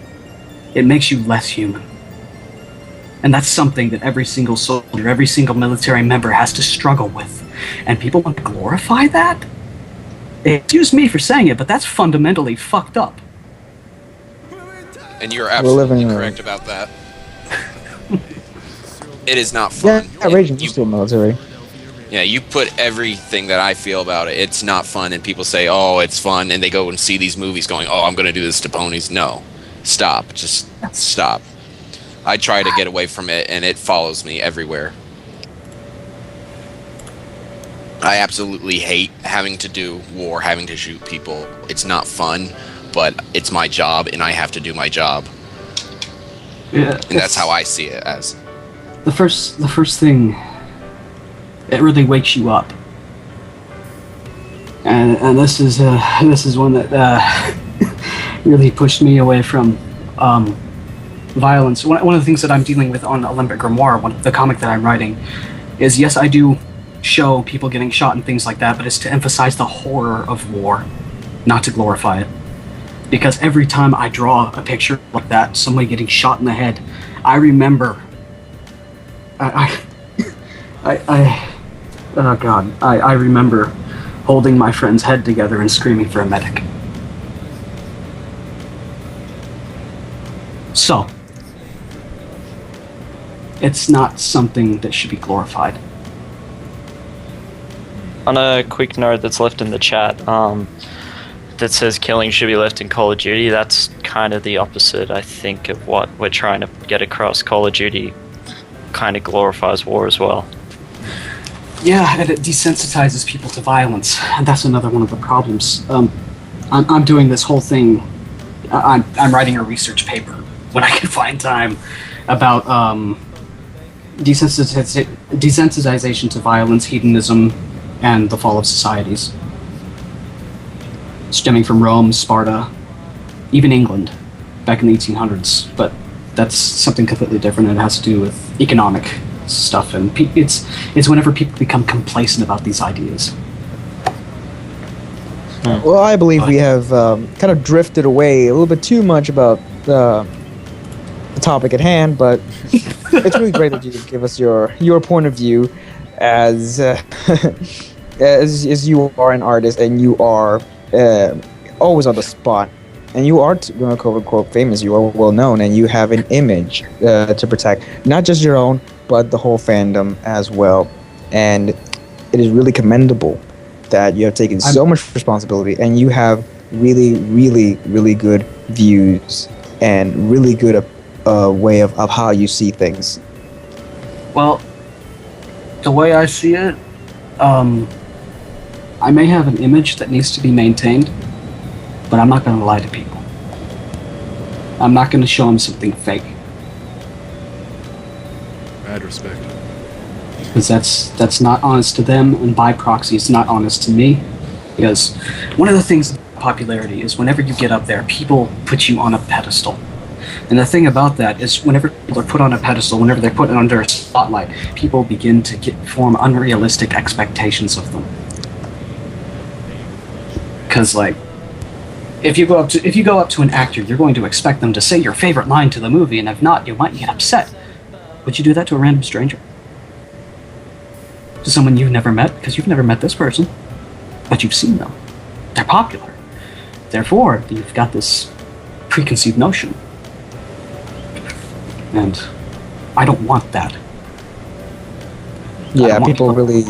It makes you less human. And that's something that every single soldier, every single military member has to struggle with. And people want to glorify that? Excuse me for saying it, but that's fundamentally fucked up. And you're absolutely correct about that. It is not fun. Yeah, Ragin, you're still military. Yeah, you put everything that I feel about it. It's not fun, and people say, oh, it's fun, and they go and see these movies going, oh, I'm going to do this to ponies. No. Stop. Just stop. I try to get away from it, and it follows me everywhere. I absolutely hate having to do war, having to shoot people. It's not fun, but it's my job, and I have to do my job. Yeah, and that's how I see it as. The first thing, it really wakes you up. And this is one that really pushed me away from violence. One of the things that I'm dealing with on Olympic Grimoire, the comic that I'm writing, is yes, I do show people getting shot and things like that, but it's to emphasize the horror of war, not to glorify it. Because every time I draw a picture like that, somebody getting shot in the head, I remember. I remember holding my friend's head together and screaming for a medic. So, it's not something that should be glorified. On a quick note that's left in the chat, that says killing should be left in Call of Duty, that's kind of the opposite, I think, of what we're trying to get across. Call of Duty kind of glorifies war as well. Yeah, and it desensitizes people to violence, and that's another one of the problems. I'm doing this whole thing. I'm writing a research paper when I can find time about desensitization to violence, hedonism, and the fall of societies, stemming from Rome, Sparta, even England, back in the 1800s. But that's something completely different, and it has to do with economic stuff, and it's whenever people become complacent about these ideas. Well, I believe we have kind of drifted away a little bit too much about the topic at hand, but it's really great that you give us your point of view as as you are an artist and you are always on the spot. And you are, quote-unquote, famous, you are well-known, and you have an image to protect. Not just your own, but the whole fandom as well. And it is really commendable that you have taken so much responsibility, and you have really, really, really good views and really good way of how you see things. Well, the way I see it, I may have an image that needs to be maintained, but I'm not going to lie to people. I'm not going to show them something fake. Mad respect. Because that's not honest to them, and by proxy, it's not honest to me. Because one of the things with popularity is whenever you get up there, people put you on a pedestal. And the thing about that is whenever people are put on a pedestal, whenever they're put under a spotlight, people begin to form unrealistic expectations of them. Because, like, if you go up to an actor, you're going to expect them to say your favorite line to the movie, and if not, you might get upset. Would you do that to a random stranger? To someone you've never met? Because you've never met this person, but you've seen them. They're popular. Therefore, you've got this preconceived notion. And I don't want that. Yeah, people really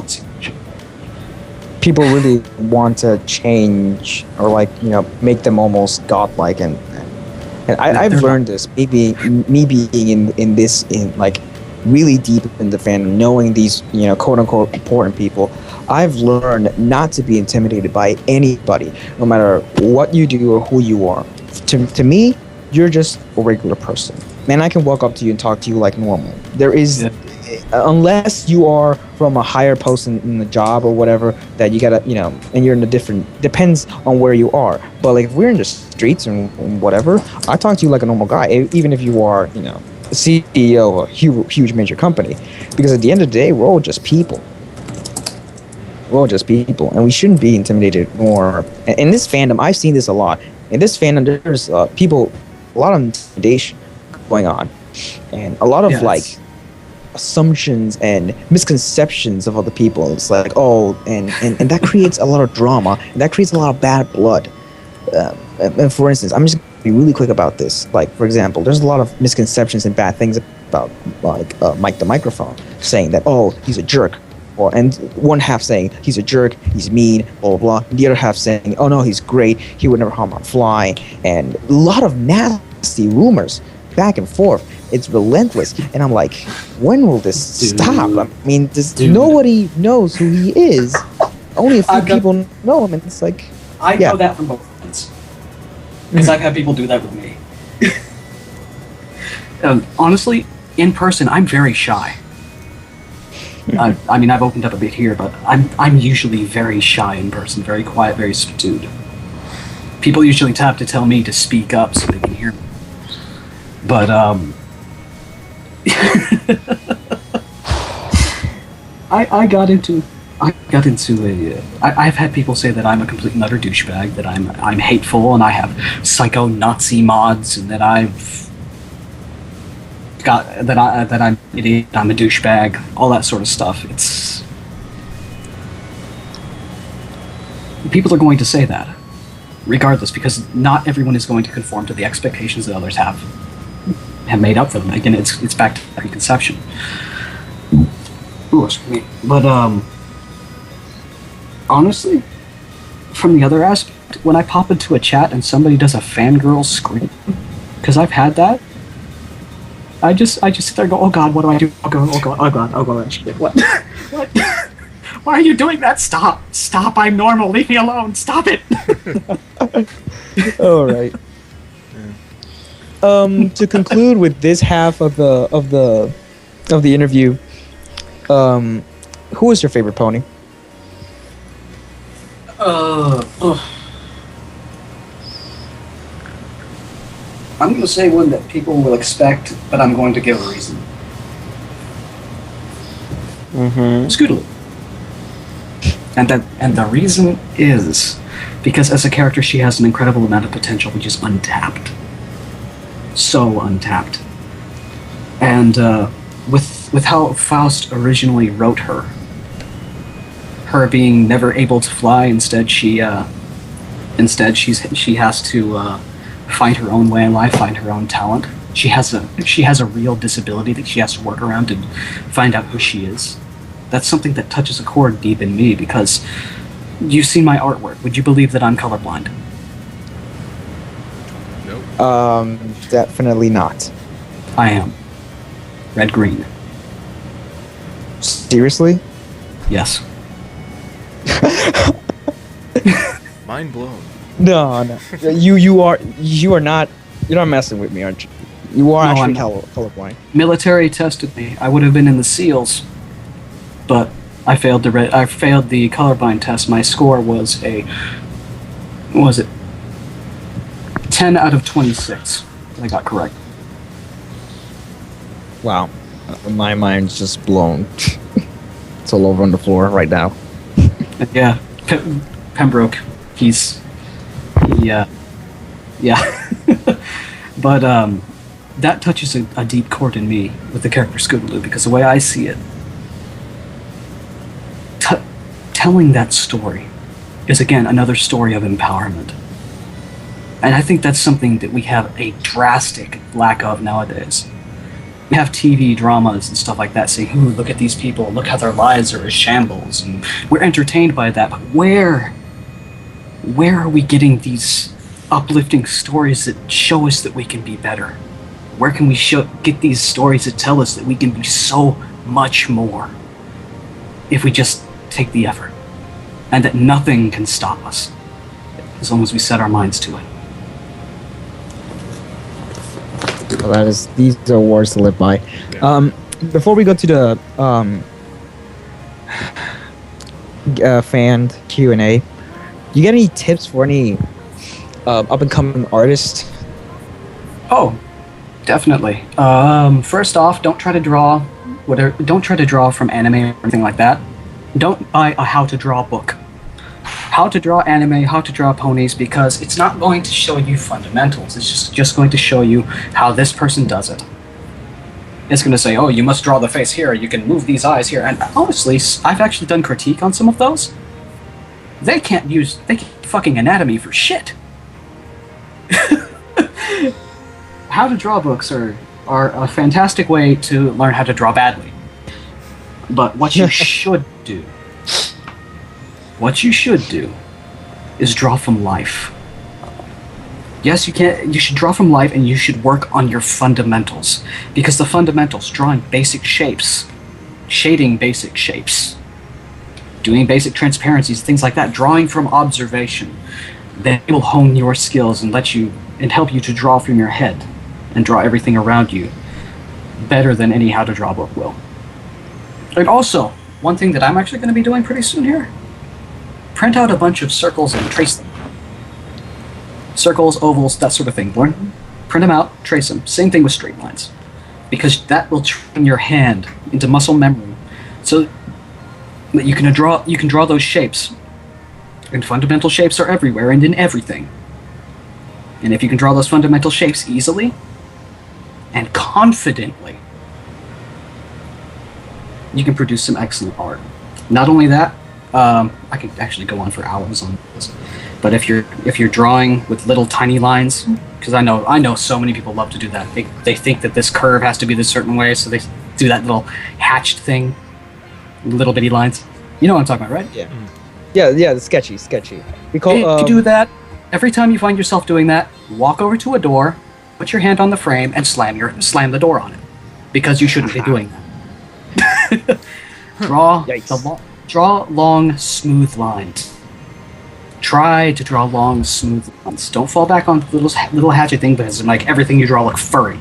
want to change, or make them almost godlike, and I've learned this. Maybe me being in really deep in the fandom, knowing these quote unquote important people, I've learned not to be intimidated by anybody, no matter what you do or who you are. To me, you're just a regular person. Man, I can walk up to you and talk to you like normal. There is, unless you are from a higher post in the job or whatever, that you gotta, and you're in a different, depends on where you are. But like if we're in the streets and whatever, I talk to you like a normal guy, even if you are, the CEO of a huge major company. Because at the end of the day, we're all just people. We're all just people, and we shouldn't be intimidated more. In this fandom, I've seen this a lot. In this fandom, there's a lot of intimidation going on, and a lot of assumptions and misconceptions of other people. It's like, and that creates a lot of drama, and that creates a lot of bad blood. And for instance, I'm just gonna be really quick about this. Like, for example, there's a lot of misconceptions and bad things about Mike the Microphone, saying that he's a jerk. And one half saying he's a jerk, he's mean, blah, blah, blah. The other half saying, oh no, he's great, he would never harm a fly. And a lot of nasty rumors back and forth. It's relentless. And I'm like, when will this stop? I mean, nobody knows who he is. Only a few people know him, and it's like... I know that from both ends. Because I've had people do that with me. Honestly, in person, I'm very shy. I mean, I've opened up a bit here, but I'm usually very shy in person, very quiet, very subdued. People usually have to tell me to speak up so they can hear me. But I've had people say that I'm a complete and utter douchebag, that I'm hateful, and I have psycho Nazi mods, and that I'm an idiot, I'm a douchebag, all that sort of stuff. People are going to say that, regardless, because not everyone is going to conform to the expectations that others have made up for them. Again, it's back to preconception. Ooh, excuse me. But honestly, from the other aspect, when I pop into a chat and somebody does a fangirl scream, because I've had that, I just sit there and go, oh god, what do I do? Oh god, what? What? Why are you doing that? Stop, I'm normal, leave me alone, stop it! Alright. To conclude with this half of the interview, who is your favorite pony? I'm going to say one that people will expect, but I'm going to give a reason. Scootaloo. And the reason is because as a character she has an incredible amount of potential which is untapped. So untapped. And with how Faust originally wrote her being never able to fly, instead she has to find her own way in life, find her own talent. She has a real disability that she has to work around to find out who she is. That's something that touches a chord deep in me, because you've seen my artwork. Would you believe that I'm colorblind? Nope. Definitely not. I am. Red-green. Seriously? Yes. Mind blown. No. You are not. You're not messing with me, aren't you? You are actually colorblind. Military tested me. I would have been in the SEALs, but I failed the colorblind test. My score was what was it? 10 out of 26. I got correct. Wow, my mind's just blown. It's all over on the floor right now. Yeah, Pembroke. Yeah. But that touches a deep chord in me with the character Scootaloo, because the way I see it, telling that story is again another story of empowerment. And I think that's something that we have a drastic lack of nowadays. We have TV dramas and stuff like that saying, ooh, look at these people, look how their lives are a shambles, and we're entertained by that, but where are we getting these uplifting stories that show us that we can be better? Where can we get these stories that tell us that we can be so much more if we just take the effort, and that nothing can stop us as long as we set our minds to it? These are words to live by. Yeah. Before we go to the fan Q&A, you get any tips for any up and coming artists? Oh, definitely. First off, don't try to draw from anime or anything like that. Don't buy a how to draw book. How to draw anime, how to draw ponies, because it's not going to show you fundamentals. It's just going to show you how this person does it. It's going to say, oh, you must draw the face here, you can move these eyes here. And honestly, I've actually done critique on some of those. They can't fucking anatomy for shit. How to draw books are a fantastic way to learn how to draw badly. But what you should do is draw from life. Yes, you should draw from life, and you should work on your fundamentals. Because the fundamentals, drawing basic shapes, shading basic shapes, doing basic transparencies, things like that, drawing from observation, they will hone your skills and help you to draw from your head and draw everything around you better than any how to draw book will. And also, one thing that I'm actually going to be doing pretty soon here, print out a bunch of circles and trace them. Circles, ovals, that sort of thing. Print them out, trace them. Same thing with straight lines. Because that will train your hand into muscle memory so that you can draw those shapes. And fundamental shapes are everywhere and in everything. And if you can draw those fundamental shapes easily and confidently, you can produce some excellent art. Not only that, I could actually go on for hours on this. But if you're drawing with little tiny lines, because I know so many people love to do that. They think that this curve has to be this certain way, so they do that little hatched thing, little bitty lines. You know what I'm talking about, right? Yeah. Yeah, the sketchy. We call. If you do that, every time you find yourself doing that, walk over to a door, put your hand on the frame, and slam the door on it, because you shouldn't be doing that. Draw long, smooth lines. Try to draw long, smooth lines. Don't fall back on the little hatchet thing, because it make everything you draw look furry.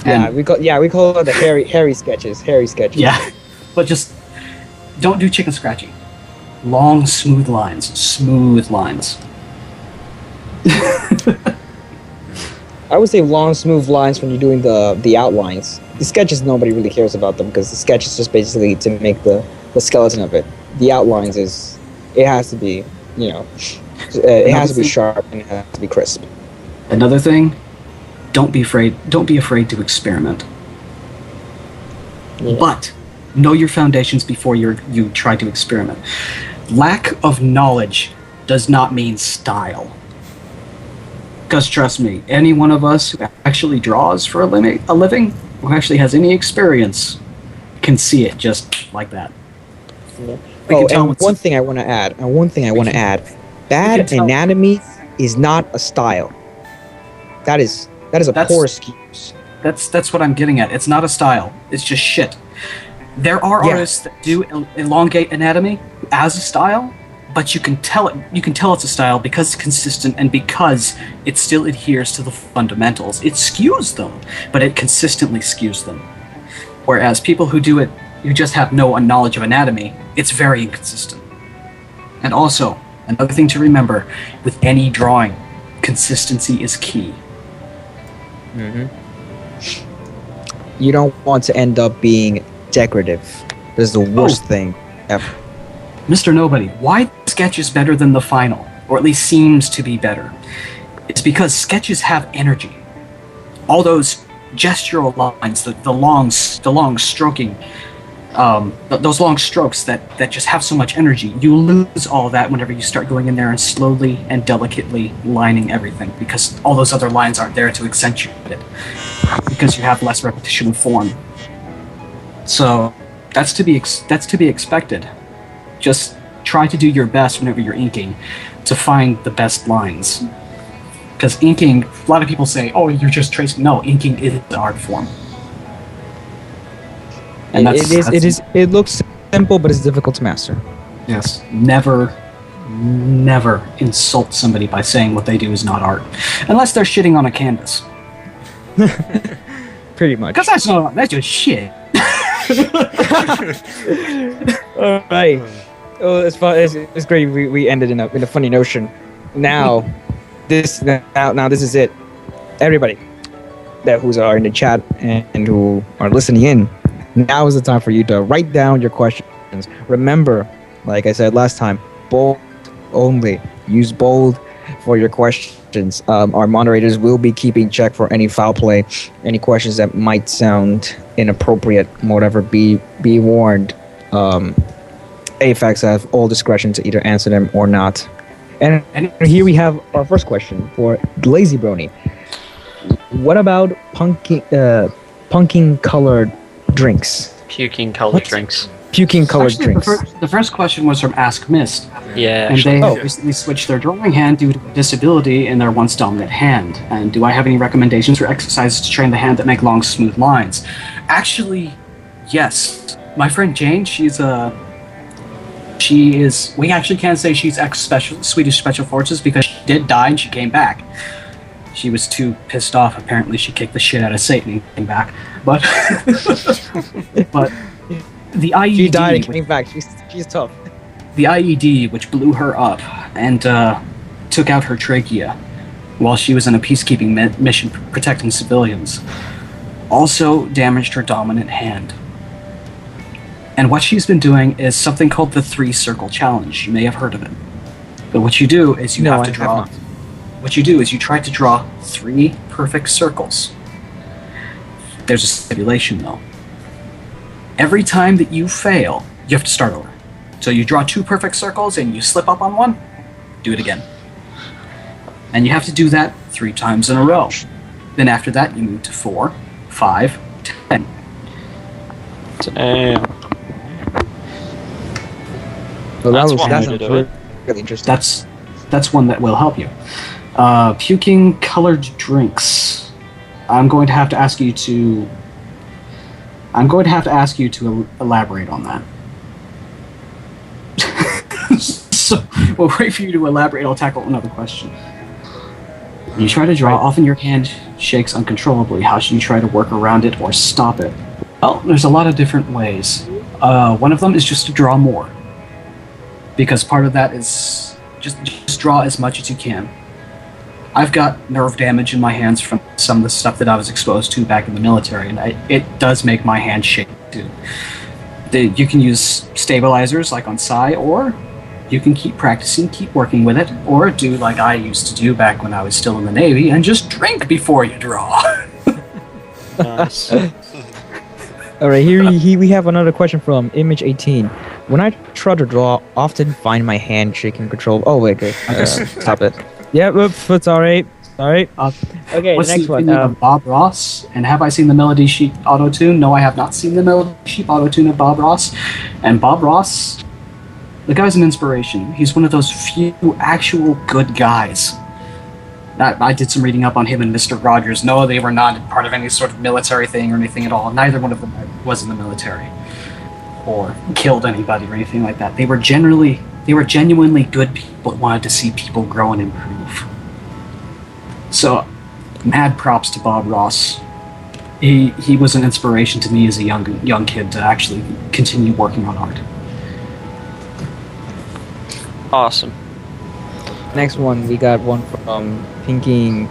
We call it the hairy sketches. Yeah, but just don't do chicken scratching. Long, smooth lines. I would say long, smooth lines when you're doing the outlines. The sketches, nobody really cares about them, because the sketch is just basically to make the skeleton of it. The outlines it has to be, it has to be sharp and it has to be crisp. Another thing, don't be afraid to experiment. Yeah. But know your foundations before you try to experiment. Lack of knowledge does not mean style. Because trust me, any one of us who actually draws for a living, who actually has any experience, can see it just like that. Yeah. And one thing I want to add, bad anatomy is not a style. That is a poor excuse. That's what I'm getting at. It's not a style. It's just shit. There are artists that do elongate anatomy as a style, but you can tell it's a style because it's consistent and because it still adheres to the fundamentals. It skews them, but it consistently skews them. Whereas people who do it, you just have no knowledge of anatomy, it's very inconsistent. And also, another thing to remember, with any drawing, consistency is key. Mm-hmm. You don't want to end up being decorative. This is the worst thing ever. Mr. Nobody, why sketch is better than the final, or at least seems to be better? It's because sketches have energy. All those gestural lines, the long stroking, those long strokes that just have so much energy, you lose all that whenever you start going in there and slowly and delicately lining everything, because all those other lines aren't there to accentuate it, because you have less repetition of form. So that's to be expected. Just try to do your best whenever you're inking to find the best lines. Because inking, a lot of people say, oh, you're just tracing. No, inking is the art form. And it looks simple, but it's difficult to master. Yes. Never insult somebody by saying what they do is not art. Unless they're shitting on a canvas. Pretty much. Because that's just shit. All right. Oh, it's fun. It's great. We ended in a funny notion. Now, this is it. Everybody who's are in the chat and who are listening in, now is the time for you to write down your questions. Remember, like I said last time, bold only. Use bold for your questions. Our moderators will be keeping check for any foul play, any questions that might sound inappropriate, whatever. Be warned. Aphex have all discretion to either answer them or not. And here we have our first question for LazyBrony. What about pumpkin colored drinks? Puking colored drinks. Puking colored Actually, drinks. The first question was from Ask Mist. Yeah. And they have recently switched their drawing hand due to a disability in their once dominant hand. And do I have any recommendations for exercises to train the hand that make long, smooth lines? Actually, yes. My friend Jane, we actually can't say she's Swedish Special Forces because she did die and she came back. She was too pissed off. Apparently, she kicked the shit out of Satan and came back. But the IED... She died and came back. She's tough. The IED, which blew her up and took out her trachea while she was in a peacekeeping mission protecting civilians, also damaged her dominant hand. And what she's been doing is something called the 3-circle challenge. You may have heard of it. But what you do is you have to draw... What you do is you try to draw 3 perfect circles. There's a stipulation, though. Every time that you fail, you have to start over. So you draw 2 perfect circles and you slip up on one, do it again. And you have to do that 3 times in a row. Then after that, you move to 4, 5, 10. Damn. Well, That's one way to sounds do it. really interesting. That's one that will help you. Puking colored drinks. I'm going to have to ask you to elaborate on that. So we'll wait for you to elaborate. I'll tackle another question. When you try to draw, often your hand shakes uncontrollably. How should you try to work around it or stop it? Well, there's a lot of different ways. One of them is just to draw more. Because part of that is just draw as much as you can. I've got nerve damage in my hands from some of the stuff that I was exposed to back in the military, and it does make my hand shake too. You can use stabilizers like on Psy, or you can keep practicing, keep working with it, or do like I used to do back when I was still in the Navy and just drink before you draw. Nice. All right, here we have another question from Image18. When I try to draw, often find my hand shaking control. Oh wait, okay. Stop it. Yeah, oops, it's all right. All right. Okay, What's the next the one. opinion of Bob Ross? And have I seen the Melody Sheep auto-tune? No, I have not seen the Melody Sheep auto-tune of Bob Ross. And Bob Ross, the guy's an inspiration. He's one of those few actual good guys. I did some reading up on him and Mr. Rogers. No, they were not part of any sort of military thing or anything at all. Neither one of them was in the military or killed anybody or anything like that. They were genuinely good people that wanted to see people grow and improve. So, mad props to Bob Ross. He was an inspiration to me as a young kid to actually continue working on art. Awesome. Next one, we got one from Pinkie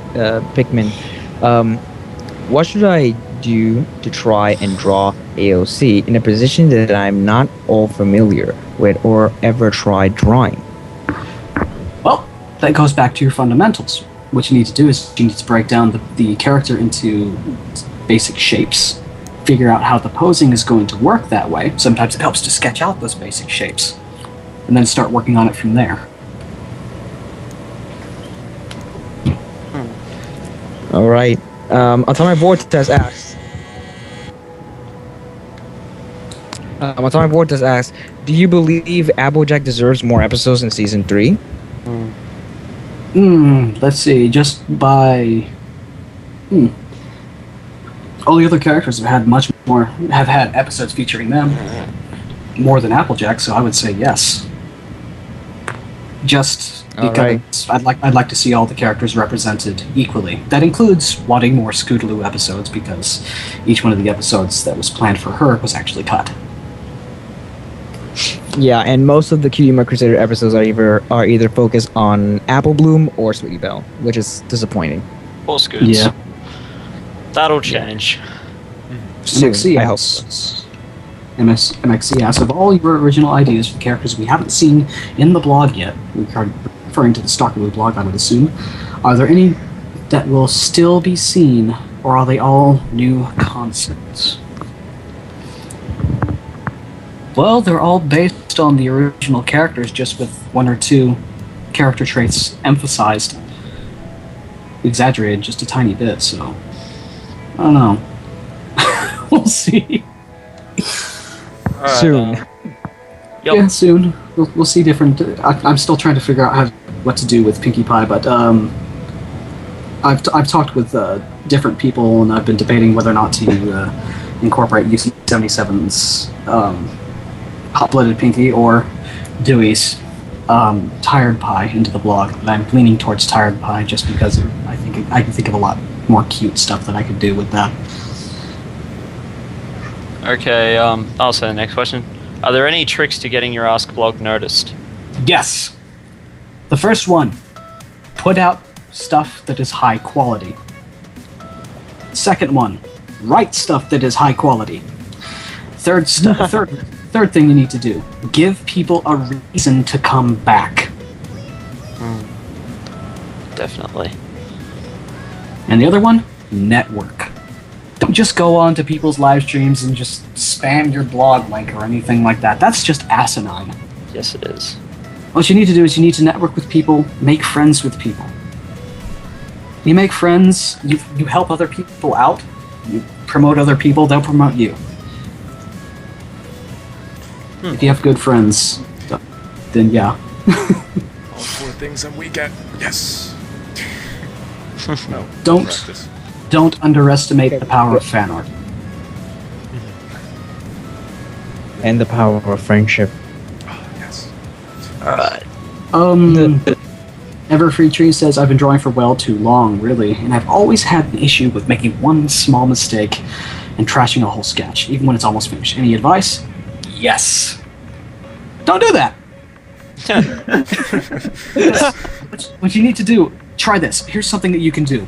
Pikmin. What should I do to try and draw AOC in a position that I'm not all familiar with or ever tried drawing? Well, that goes back to your fundamentals. What you need to do is you need to break down the character into basic shapes. Figure out how the posing is going to work that way. Sometimes it helps to sketch out those basic shapes. And then start working on it from there. All right. Atomic Vortex asks. Atomic Vortex asks, do you believe Applejack deserves more episodes in season 3? Let's see. Just by all the other characters have had episodes featuring them more than Applejack, so I would say yes. Just because I'd like to see all the characters represented equally. That includes wanting more Scootaloo episodes, because each one of the episodes that was planned for her was actually cut. Yeah, and most of the Cutie Mark Crusader episodes are either focused on Apple Bloom or Sweetie Belle, which is disappointing. Or Scoots. Yeah. That'll change. Soon, MXC I hope asks, MXC asks, of all your original ideas for characters we haven't seen in the blog yet, referring to the Stalkerloo blog, I would assume, are there any that will still be seen, or are they all new concepts? Well, they're all based on the original characters, just with one or two character traits emphasized, exaggerated just a tiny bit, so I don't know. We'll see. Soon. Yep. Yeah, soon. We'll see different... I'm still trying to figure out what to do with Pinkie Pie, but I've talked with different people, and I've been debating whether or not to incorporate UC77's Hot-Blooded Pinkie or Dewey's Tired Pie into the blog. But I'm leaning towards Tired Pie just because I can think of a lot more cute stuff that I could do with that. Okay, I'll say the next question. Are there any tricks to getting your Ask blog noticed? Yes! The first one, put out stuff that is high quality. Second one, write stuff that is high quality. Third thing you need to do, give people a reason to come back. Definitely. And the other one, network. Don't just go on to people's live streams and just spam your blog link or anything like that. That's just asinine. Yes, it is. What you need to do is you need to network with people, make friends with people. You make friends, you help other people out, you promote other people, they'll promote you. If you have good friends, then yeah. All 4 things I'm weak at. Yes. No. Don't underestimate the power of fan art. And the power of friendship. Oh, yes. Alright. Everfree Tree says, I've been drawing for well too long, really, and I've always had an issue with making one small mistake and trashing a whole sketch, even when it's almost finished. Any advice? Yes. Don't do that! What you need to do, try this. Here's something that you can do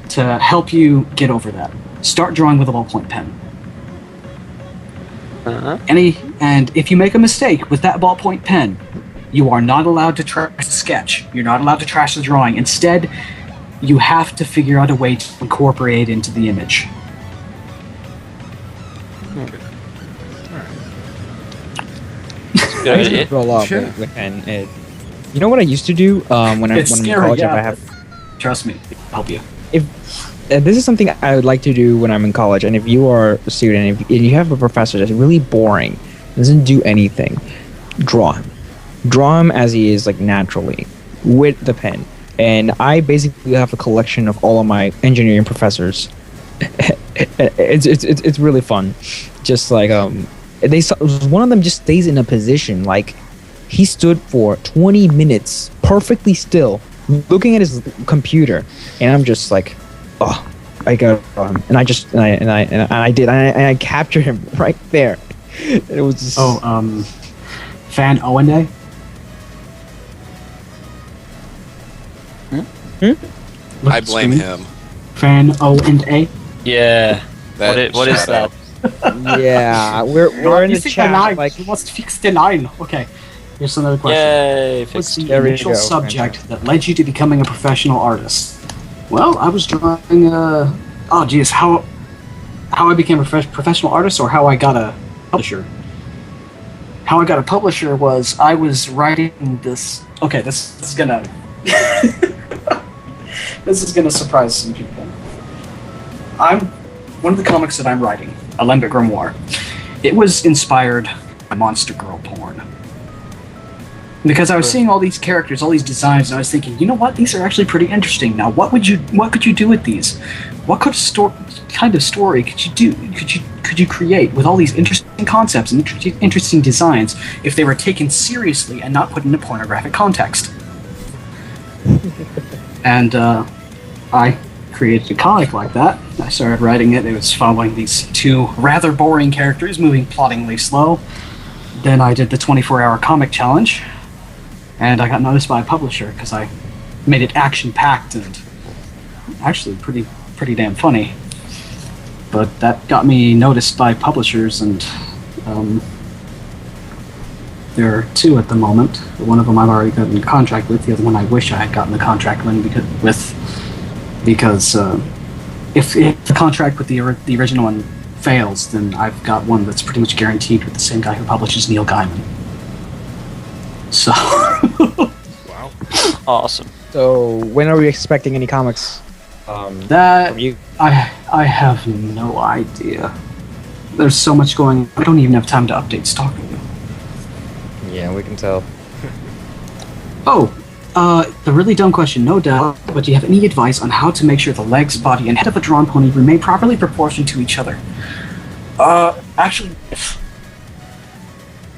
to help you get over that. Start drawing with a ballpoint pen. And if you make a mistake with that ballpoint pen, you are not allowed to trash the sketch. You're not allowed to trash the drawing. Instead, you have to figure out a way to incorporate it into the image. I used to draw a lot with pen. You know what I used to do when I'm in college? Yeah. If I have, trust me, I'll help you. If this is something I would like to do when I'm in college, and if you are a student and you have a professor that's really boring, doesn't do anything, draw him as he is, like, naturally with the pen. And I basically have a collection of all of my engineering professors. It's really fun. Just like one of them just stays in a position, like he stood for 20 minutes perfectly still, looking at his computer, and I'm just like, oh, I got him, and I captured him right there. It was just Fan O and A. I blame him. Fan O and A. Yeah. What is that? Yeah, we're in the chat. Like, you must fix the line. Okay. Here's another question. Yay! What's the initial subject that led you to becoming a professional artist? Well, I was drawing. How I became a professional artist, or how I got a publisher. How I got a publisher was I was writing this. Okay, this is gonna. This is gonna surprise some people. One of the comics that I'm writing, Alembic Grimoire, it was inspired by monster girl porn. Because I was seeing all these characters, all these designs, and I was thinking, you know what? These are actually pretty interesting. Now, what could you do with these? What kind of story could you do? Could you create with all these interesting concepts and interesting designs if they were taken seriously and not put in a pornographic context? And I created a comic like that. I started writing it. It was following these two rather boring characters moving ploddingly slow. Then I did the 24-hour comic challenge, and I got noticed by a publisher because I made it action-packed and actually pretty damn funny. But that got me noticed by publishers, and there are two at the moment. One of them I've already gotten a contract with. The other one I wish I had gotten a contract with, because if the contract with the original one fails, then I've got one that's pretty much guaranteed with the same guy who publishes Neil Gaiman. So. Wow. Awesome. So when are we expecting any comics? That from you? I have no idea. There's so much going on. I don't even have time to update Stalkerloo. Yeah, we can tell. Oh, the really dumb question, no doubt, but do you have any advice on how to make sure the legs, body, and head of a drawn pony remain properly proportioned to each other? Actually,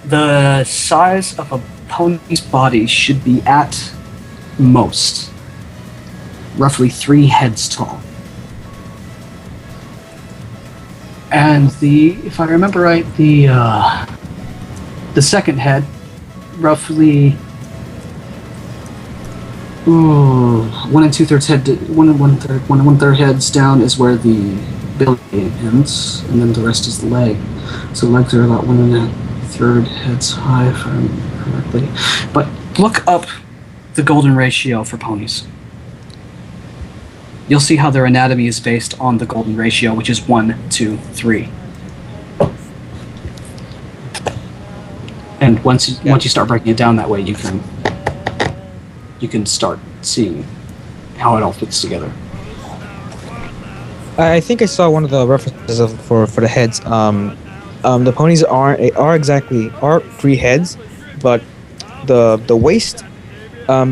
the size of a pony's body should be at most roughly 3 heads tall. And if I remember right, the second head, roughly 1 2/3 head, 1 1/3 heads down is where the belly ends, and then the rest is the leg. So legs are about 1 1/3 heads high, if I remember correctly. But look up the golden ratio for ponies. You'll see how their anatomy is based on the golden ratio, which is 1 2 3. And once you start breaking it down that way, you can start seeing how it all fits together. I think I saw one of the references for the heads. The ponies are 3 heads, but the waist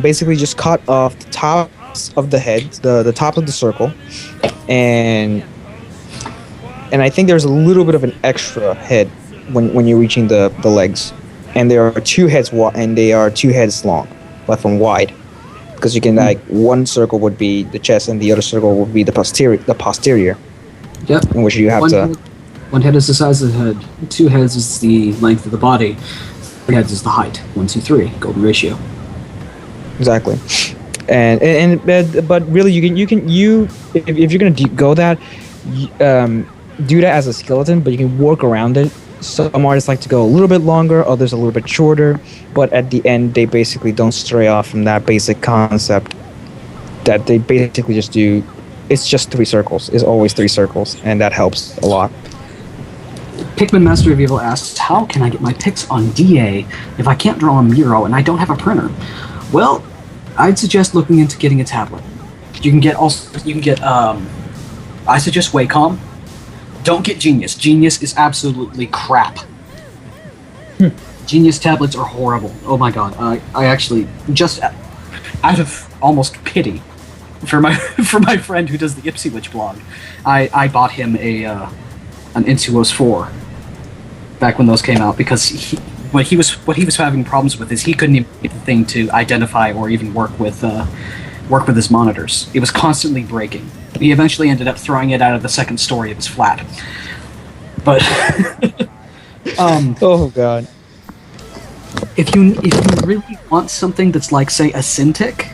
basically just cut off the tops of the heads, the top of the circle, and I think there's a little bit of an extra head when you're reaching the legs, and there are 2 heads and they are 2 heads long, but from wide, because you can one circle would be the chest and the other circle would be the posterior. Yep. In which you have one head is the size of the head. 2 heads is the length of the body. 3 heads is the height. 1 2 3 golden ratio. Exactly. But really, if you're gonna go that, do that as a skeleton, but you can work around it. Some artists like to go a little bit longer, others a little bit shorter, but at the end they basically don't stray off from that basic concept that they basically just do. It's just 3 circles. It's always 3 circles, and that helps a lot. Pikmin Master of Evil asks, how can I get my pics on DA if I can't draw a Miro and I don't have a printer? Well, I'd suggest looking into getting a tablet. I suggest Wacom. Don't get Genius. Genius is absolutely crap. Genius tablets are horrible. Oh my god. I actually, just out of almost pity for my friend who does the Ipsywitch blog, I bought him an Intuos 4 back when those came out, because what he was having problems with is he couldn't even get the thing to identify or even work with his monitors. It was constantly breaking. He eventually ended up throwing it out of the second story of his flat. But oh god. If you really want something that's like, say, a Cintiq,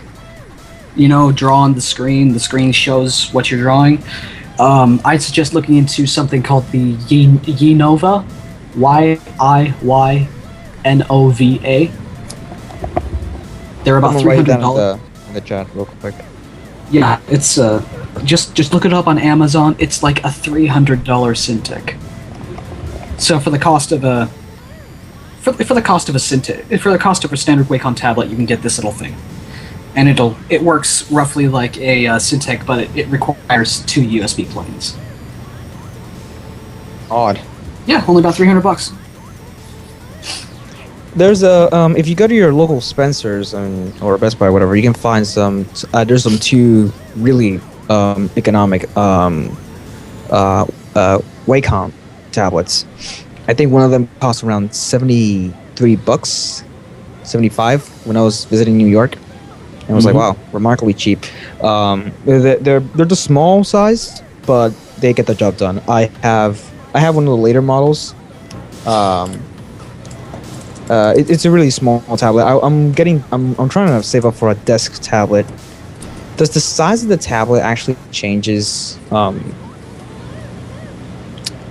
draw on the screen shows what you're drawing, I'd suggest looking into something called the Yinova, YIYNOVA. They're about $300. In the chat real quick. Yeah, it's just look it up on Amazon. It's like a $300 Cintiq. So for the cost of a Cintiq, for the cost of a standard Wacom tablet, you can get this little thing, and it works roughly like a Cintiq, but it requires 2 USB plugs. Odd. Yeah, only about $300. There's if you go to your local Spencer's or Best Buy, or whatever, you can find some. There's some 2 really economic Wacom tablets. I think one of them cost around $73, $75 when I was visiting New York. And I was like, wow, remarkably cheap. They're the small size, but they get the job done. I have one of the later models. It's a really small tablet. I'm trying to save up for a desk tablet. Does the size of the tablet actually changes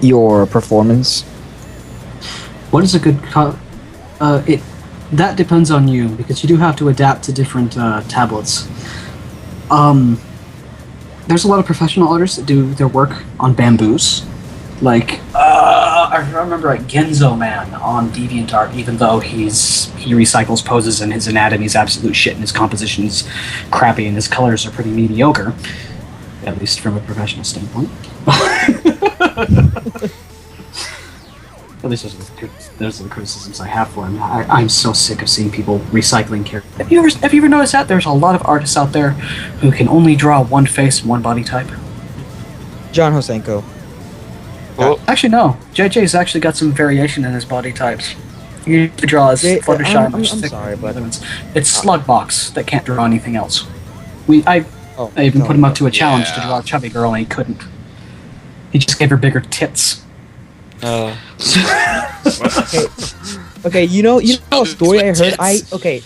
your performance? What is a good that depends on you, because you do have to adapt to different tablets. There's a lot of professional artists that do their work on bamboos. Like, I remember like Genzo Man on DeviantArt, even though he recycles poses and his anatomy is absolute shit and his composition's crappy and his colors are pretty mediocre, at least from a professional standpoint. At least those are the criticisms I have for him. I'm so sick of seeing people recycling characters. Have you ever noticed that? There's a lot of artists out there who can only draw one face and one body type. John Hosenko. Well, actually, no. JJ's actually got some variation in his body types. He draws Fluttershy. I'm sorry, but it's Slugbox that can't draw anything else. I even put him up to a challenge to draw a chubby girl, and he couldn't. He just gave her bigger tits. Okay, you know a story I heard. Okay,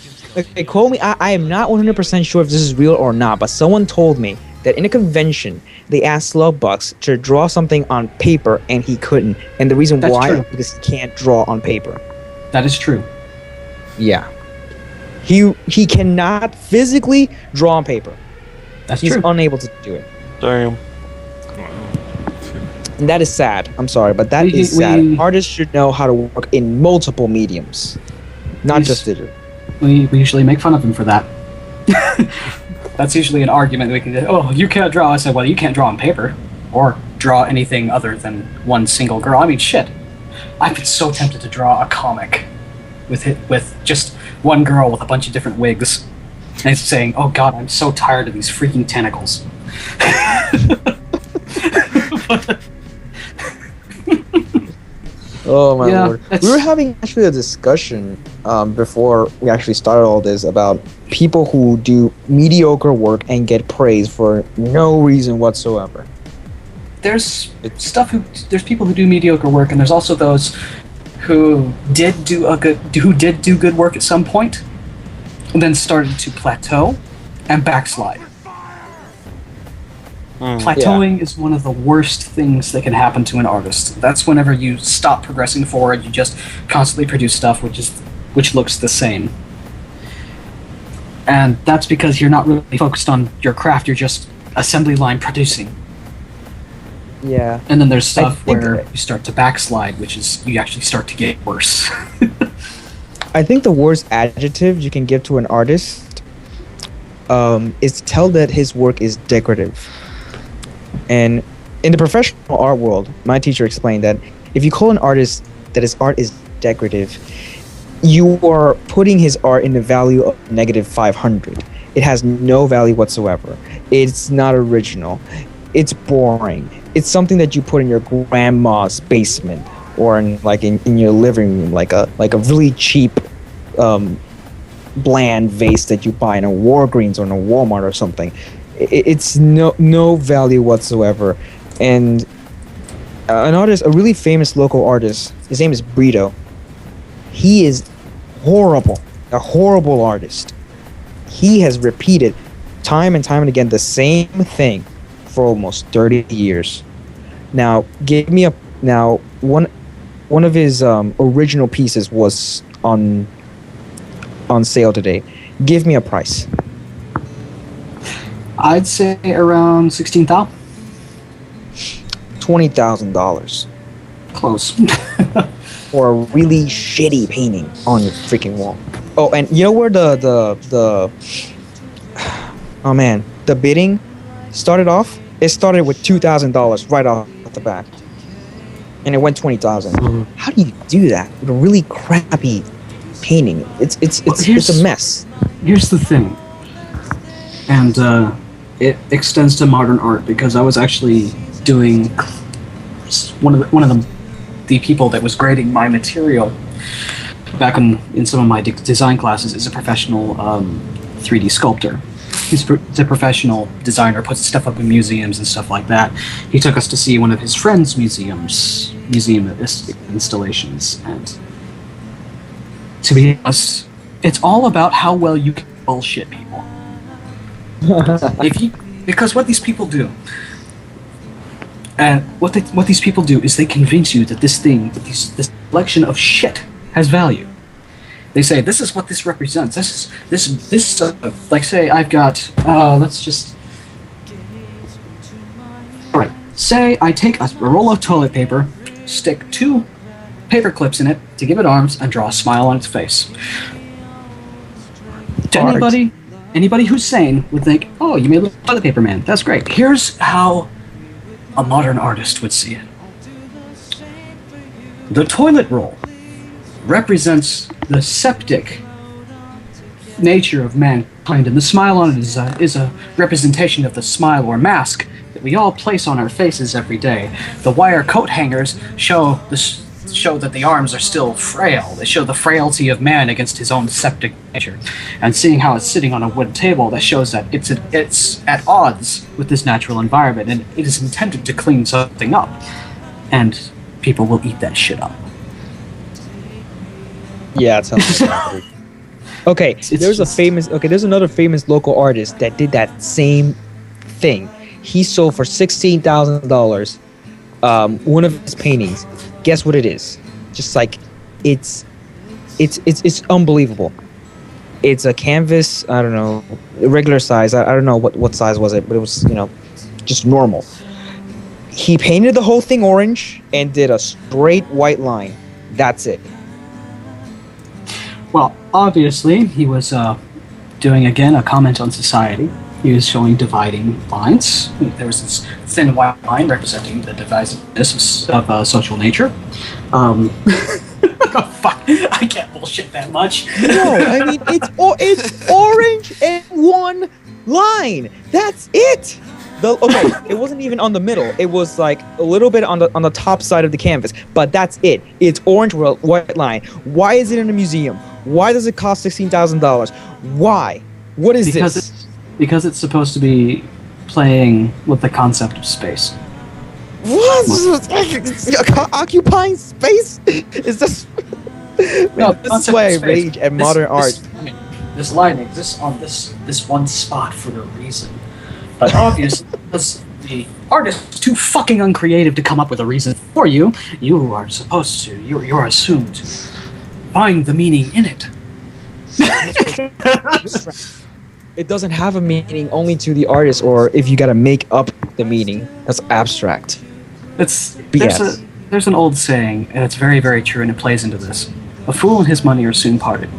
call me. I am not 100% sure if this is real or not, but someone told me that in a convention they asked Slugbox to draw something on paper and he couldn't, and the reason why is because he can't draw on paper. That is true. Yeah, he cannot physically draw on paper. He's unable to do it. Damn. And that is sad. I'm sorry, but that is sad. Artists should know how to work in multiple mediums, not just digital. We usually make fun of him for that. That's usually an argument we can do. Oh, you can't draw. I said, well, you can't draw on paper or draw anything other than one single girl. I mean, shit. I've been so tempted to draw a comic with just one girl with a bunch of different wigs and saying, oh god, I'm so tired of these freaking tentacles. Oh my lord. We were having actually a discussion before we actually started all this about people who do mediocre work and get praise for no reason whatsoever. There's people who do mediocre work, and there's also those who did do good work at some point and then started to plateau and backslide. Plateauing is one of the worst things that can happen to an artist. That's whenever you stop progressing forward, you just constantly produce stuff which looks the same. And that's because you're not really focused on your craft, you're just assembly line producing. Yeah. And then there's stuff where you start to backslide, which is you actually start to get worse. I think the worst adjective you can give to an artist is to tell that his work is decorative. And in the professional art world, my teacher explained that if you call an artist that his art is decorative, you are putting his art in the value of -500. It has no value whatsoever. It's not original. It's boring. It's something that you put in your grandma's basement or in your living room, like a really cheap bland vase that you buy in a Walgreens or in a Walmart or something. It's no value whatsoever. And an artist, a really famous local artist, his name is Brito. He is horrible, a horrible artist. He has repeated time and time and again the same thing for almost 30 years. Now, one of his original pieces was on sale today. Give me a price. I'd say around $16,000. $20,000. Close. For a really shitty painting on your freaking wall. Oh, and you know where the bidding started off? It started with $2,000 right off the bat, and it went $20,000. How do you do that with a really crappy painting? It's a mess. Here's the thing, and it extends to modern art, because I was actually doing one of the people that was grading my material back in some of my design classes is a professional 3D sculptor. He's a professional designer, puts stuff up in museums and stuff like that. He took us to see one of his friends' museum installations, and to be honest, it's all about how well you can bullshit people. Because what these people do, what these people do is they convince you that this collection of shit has value. They say, this is what this represents. This like, say I've got, let's just... Alright, say I take a roll of toilet paper, stick 2 paper clips in it to give it arms, and draw a smile on its face. To anybody who's sane would think, oh, you made a toilet paper man, that's great. Here's how a modern artist would see it. The toilet roll represents the septic nature of mankind, and the smile on it is a representation of the smile or mask that we all place on our faces every day. The wire coat hangers show that the arms are still frail. They show the frailty of man against his own septic nature. And seeing how it's sitting on a wood table, that shows that it's at odds with this natural environment, and it is intended to clean something up. And people will eat that shit up. Yeah, it sounds like okay, there's another famous local artist that did that same thing. He sold for $16,000 one of his paintings. Guess what it is? Just like it's unbelievable. It's a canvas, I don't know, regular size. I don't know what size was it, but it was, just normal. He painted the whole thing orange and did a straight white line. That's it. Well, obviously, he was doing, again, a comment on society. He was showing dividing lines. There was this thin white line representing the divisiveness of social nature. Oh, fuck. I can't bullshit that much. No, I mean, it's orange and one line. That's it. It wasn't even on the middle. It was like a little bit on the top side of the canvas, but that's it. It's orange with white line. Why is it in a museum? Why does it cost $16,000? Why? What is this? Because it's supposed to be playing with the concept of space. What? Occupying space? Is this? No, this is why I rage at modern art. This line exists on this one spot for a reason. But obviously, because the artist is too fucking uncreative to come up with a reason for you, you're assumed to find the meaning in it. It doesn't have a meaning only to the artist, or if you gotta make up the meaning. That's abstract. There's an old saying, and it's very, very true, and it plays into this. A fool and his money are soon parted.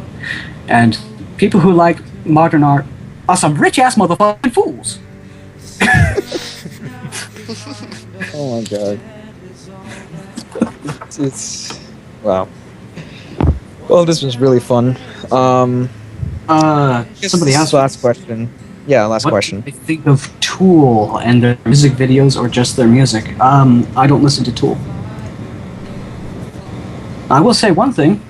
And people who like modern art are some rich-ass motherfucking fools. Oh my god. It's wow. Well, this was really fun. Somebody asked. Last question. Yeah, last question. What do you think of Tool and their music videos, or just their music? I don't listen to Tool. I will say one thing.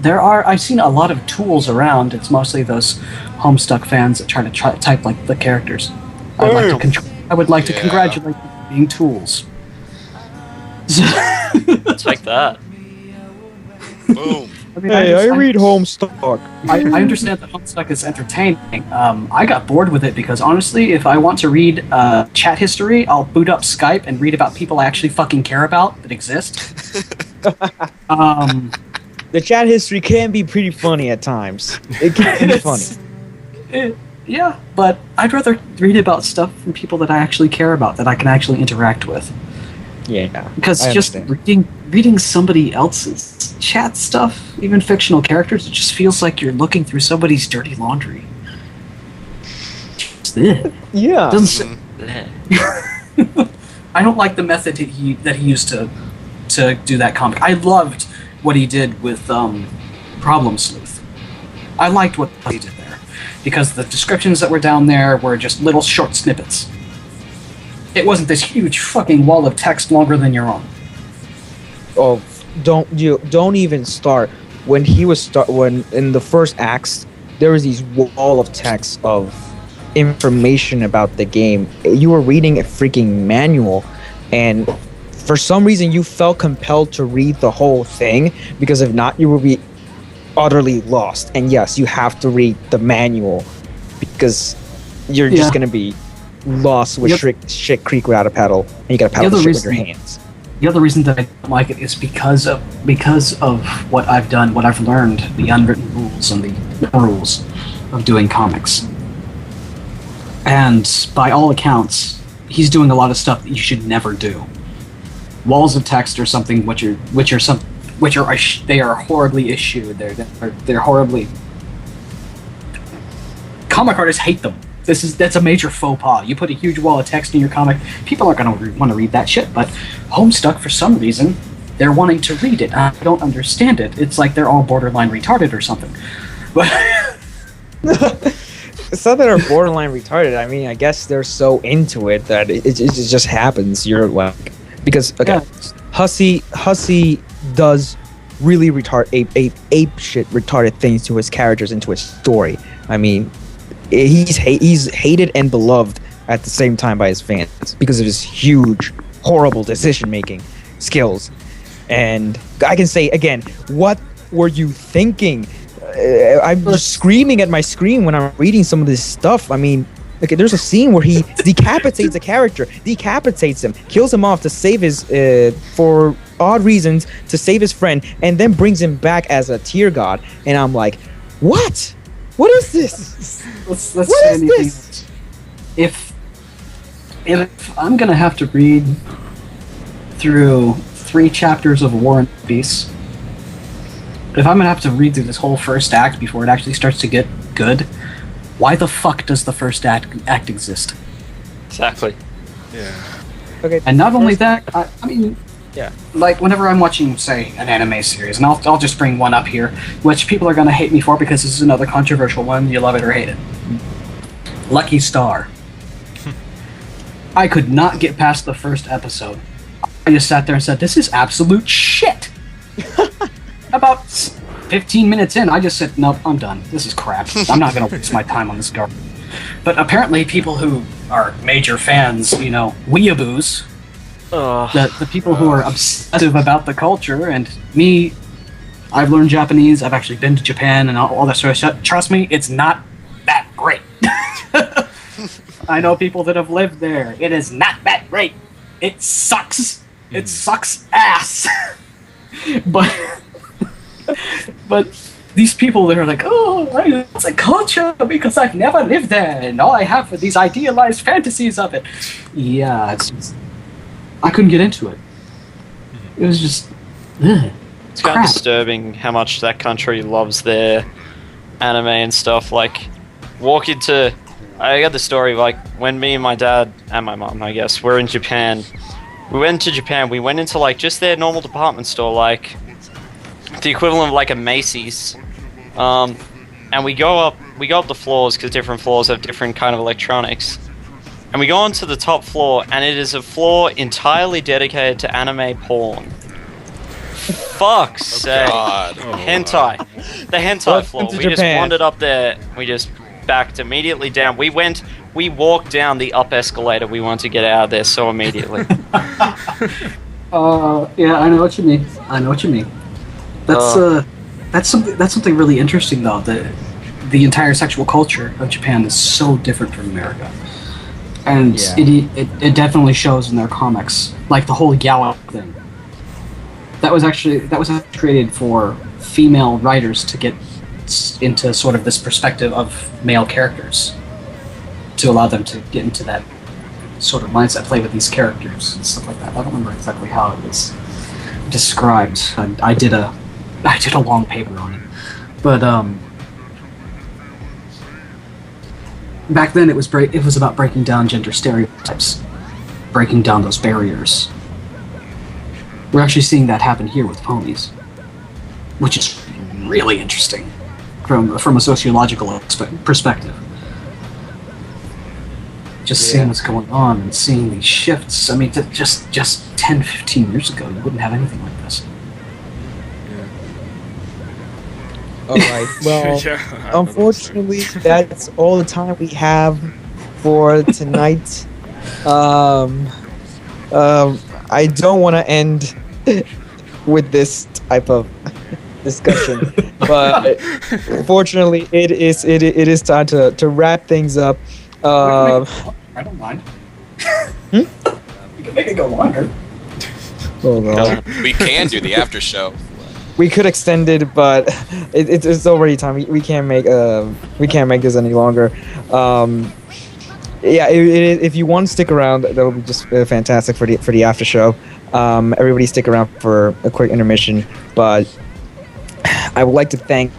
I've seen a lot of Tools around. It's mostly those Homestuck fans that try to type like the characters. I would like to congratulate them for being Tools. Take that. Boom. I read Homestuck. I understand that Homestuck is entertaining. I got bored with it because, honestly, if I want to read chat history, I'll boot up Skype and read about people I actually fucking care about that exist. The chat history can be pretty funny at times. It can be funny. Yeah, but I'd rather read about stuff from people that I actually care about, that I can actually interact with. Yeah, because just reading somebody else's chat stuff, even fictional characters, it just feels like you're looking through somebody's dirty laundry. Yeah. I don't like the method that he used to do that comic. I loved what he did with Problem Sleuth. I liked what he did there, because the descriptions that were down there were just little short snippets. It wasn't this huge fucking wall of text longer than your own. Oh, don't even start. When in the first acts, there was these wall of text of information about the game. You were reading a freaking manual, and for some reason you felt compelled to read the whole thing, because if not, you will be utterly lost. And yes, you have to read the manual, because you're just gonna be lost with shit creek without a paddle, and you gotta paddle the shit with your hands. The other reason that I don't like it is because of what I've done, what I've learned, the unwritten rules and the rules of doing comics. And by all accounts, he's doing a lot of stuff that you should never do. Walls of text or something they are horribly issued. They're horribly. Comic artists hate them. That's a major faux pas. You put a huge wall of text in your comic, people aren't going to want to read that shit. But Homestuck, for some reason, they're wanting to read it. I don't understand it. It's like they're all borderline retarded or something. But it's not that they're borderline retarded. I mean, I guess they're so into it that it just happens. You're like, because Hussey does really ape shit retarded things to his characters, into his story. I mean, he's hated and beloved at the same time by his fans because of his huge, horrible decision-making skills. And I can say again, what were you thinking? I'm just screaming at my screen when I'm reading some of this stuff. I mean, okay, there's a scene where he decapitates a character, decapitates him, kills him off to save his, for odd reasons, to save his friend, and then brings him back as a tear god. And I'm like, what? What is this? Let's say anything. If I'm gonna have to read through 3 chapters of War and Peace, if I'm gonna have to read through this whole first act before it actually starts to get good, why the fuck does the first act exist? Exactly. Yeah. Okay. And not only that, I mean, yeah. Like whenever I'm watching, say, an anime series, and I'll just bring one up here, which people are gonna hate me for because this is another controversial one. You love it or hate it. Lucky Star. I could not get past the first episode. I just sat there and said, "This is absolute shit." About 15 minutes in, I just said, "Nope, I'm done. This is crap. I'm not gonna waste my time on this garbage." But apparently, people who are major fans, weeaboos. The people who are obsessive about the culture, and me, I've learned Japanese, I've actually been to Japan and all that sort of stuff. Trust me, it's not that great. I know people that have lived there. It is not that great. It sucks. It sucks ass. But these people that are like, it's a culture because I've never lived there, and all I have are these idealized fantasies of it. Yeah, I couldn't get into it. It was just, it's kind of disturbing how much that country loves their anime and stuff. Like, I got the story, like, when me and my dad, and my mom, I guess, were in Japan. We went into, like, just their normal department store, like, the equivalent of, like, a Macy's. And we go up the floors, because different floors have different kind of electronics. And we go onto the top floor, and it is a floor entirely dedicated to anime porn. Fuck's sake. God. Hentai. The hentai floor. We just wandered up there. We just backed immediately down. We walked down the up escalator. We wanted to get out of there so immediately. Yeah, I know what you mean. That's something really interesting, though. The entire sexual culture of Japan is so different from America. And it definitely shows in their comics, like the whole yaoi thing. That was actually created for female writers to get into sort of this perspective of male characters, to allow them to get into that sort of mindset, play with these characters and stuff like that. I don't remember exactly how it was described. I did a long paper on it, but back then, it was about breaking down gender stereotypes, breaking down those barriers. We're actually seeing that happen here with ponies, which is really interesting from a sociological perspective. Just seeing what's going on and seeing these shifts. I mean, just 10, 15 years ago, you wouldn't have anything like this. All right. Well, Yeah, unfortunately, that's all the time we have for tonight. I don't want to end with this type of discussion, but fortunately, it is time to wrap things up. I don't mind. You can make it go longer. Oh God. We can do the after show. We could extend it, but it's already time. We can't make this any longer. Yeah, if you want to stick around, that would be just fantastic for the after show. Everybody stick around for a quick intermission, but I would like to thank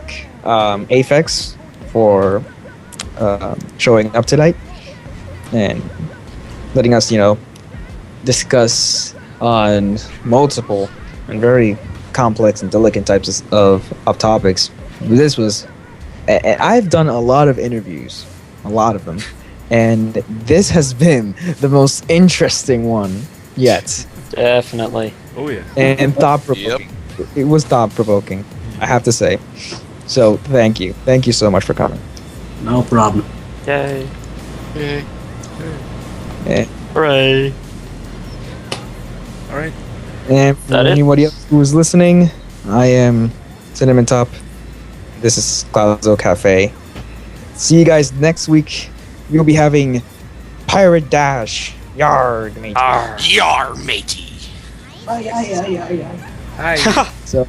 Aphex for showing up tonight and letting us, discuss on multiple and very complex and delicate types of topics. This was, I've done a lot of interviews, a lot of them, and this has been the most interesting one yet. Definitely. Oh yeah. And thought-provoking. Yep. It was thought-provoking, I have to say. So thank you so much for coming. No problem. Yay. Yeah. Hooray. All right. And for That it? anybody else who is listening, I am Cinnamon Top. This is CloudsDale Cafe. See you guys next week. We'll be having Pirate Dash. Yarg, mate. Yar, matey. Hi. So,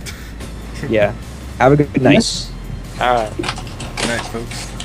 yeah. Have a good night. Yes. Alright. Good night, folks.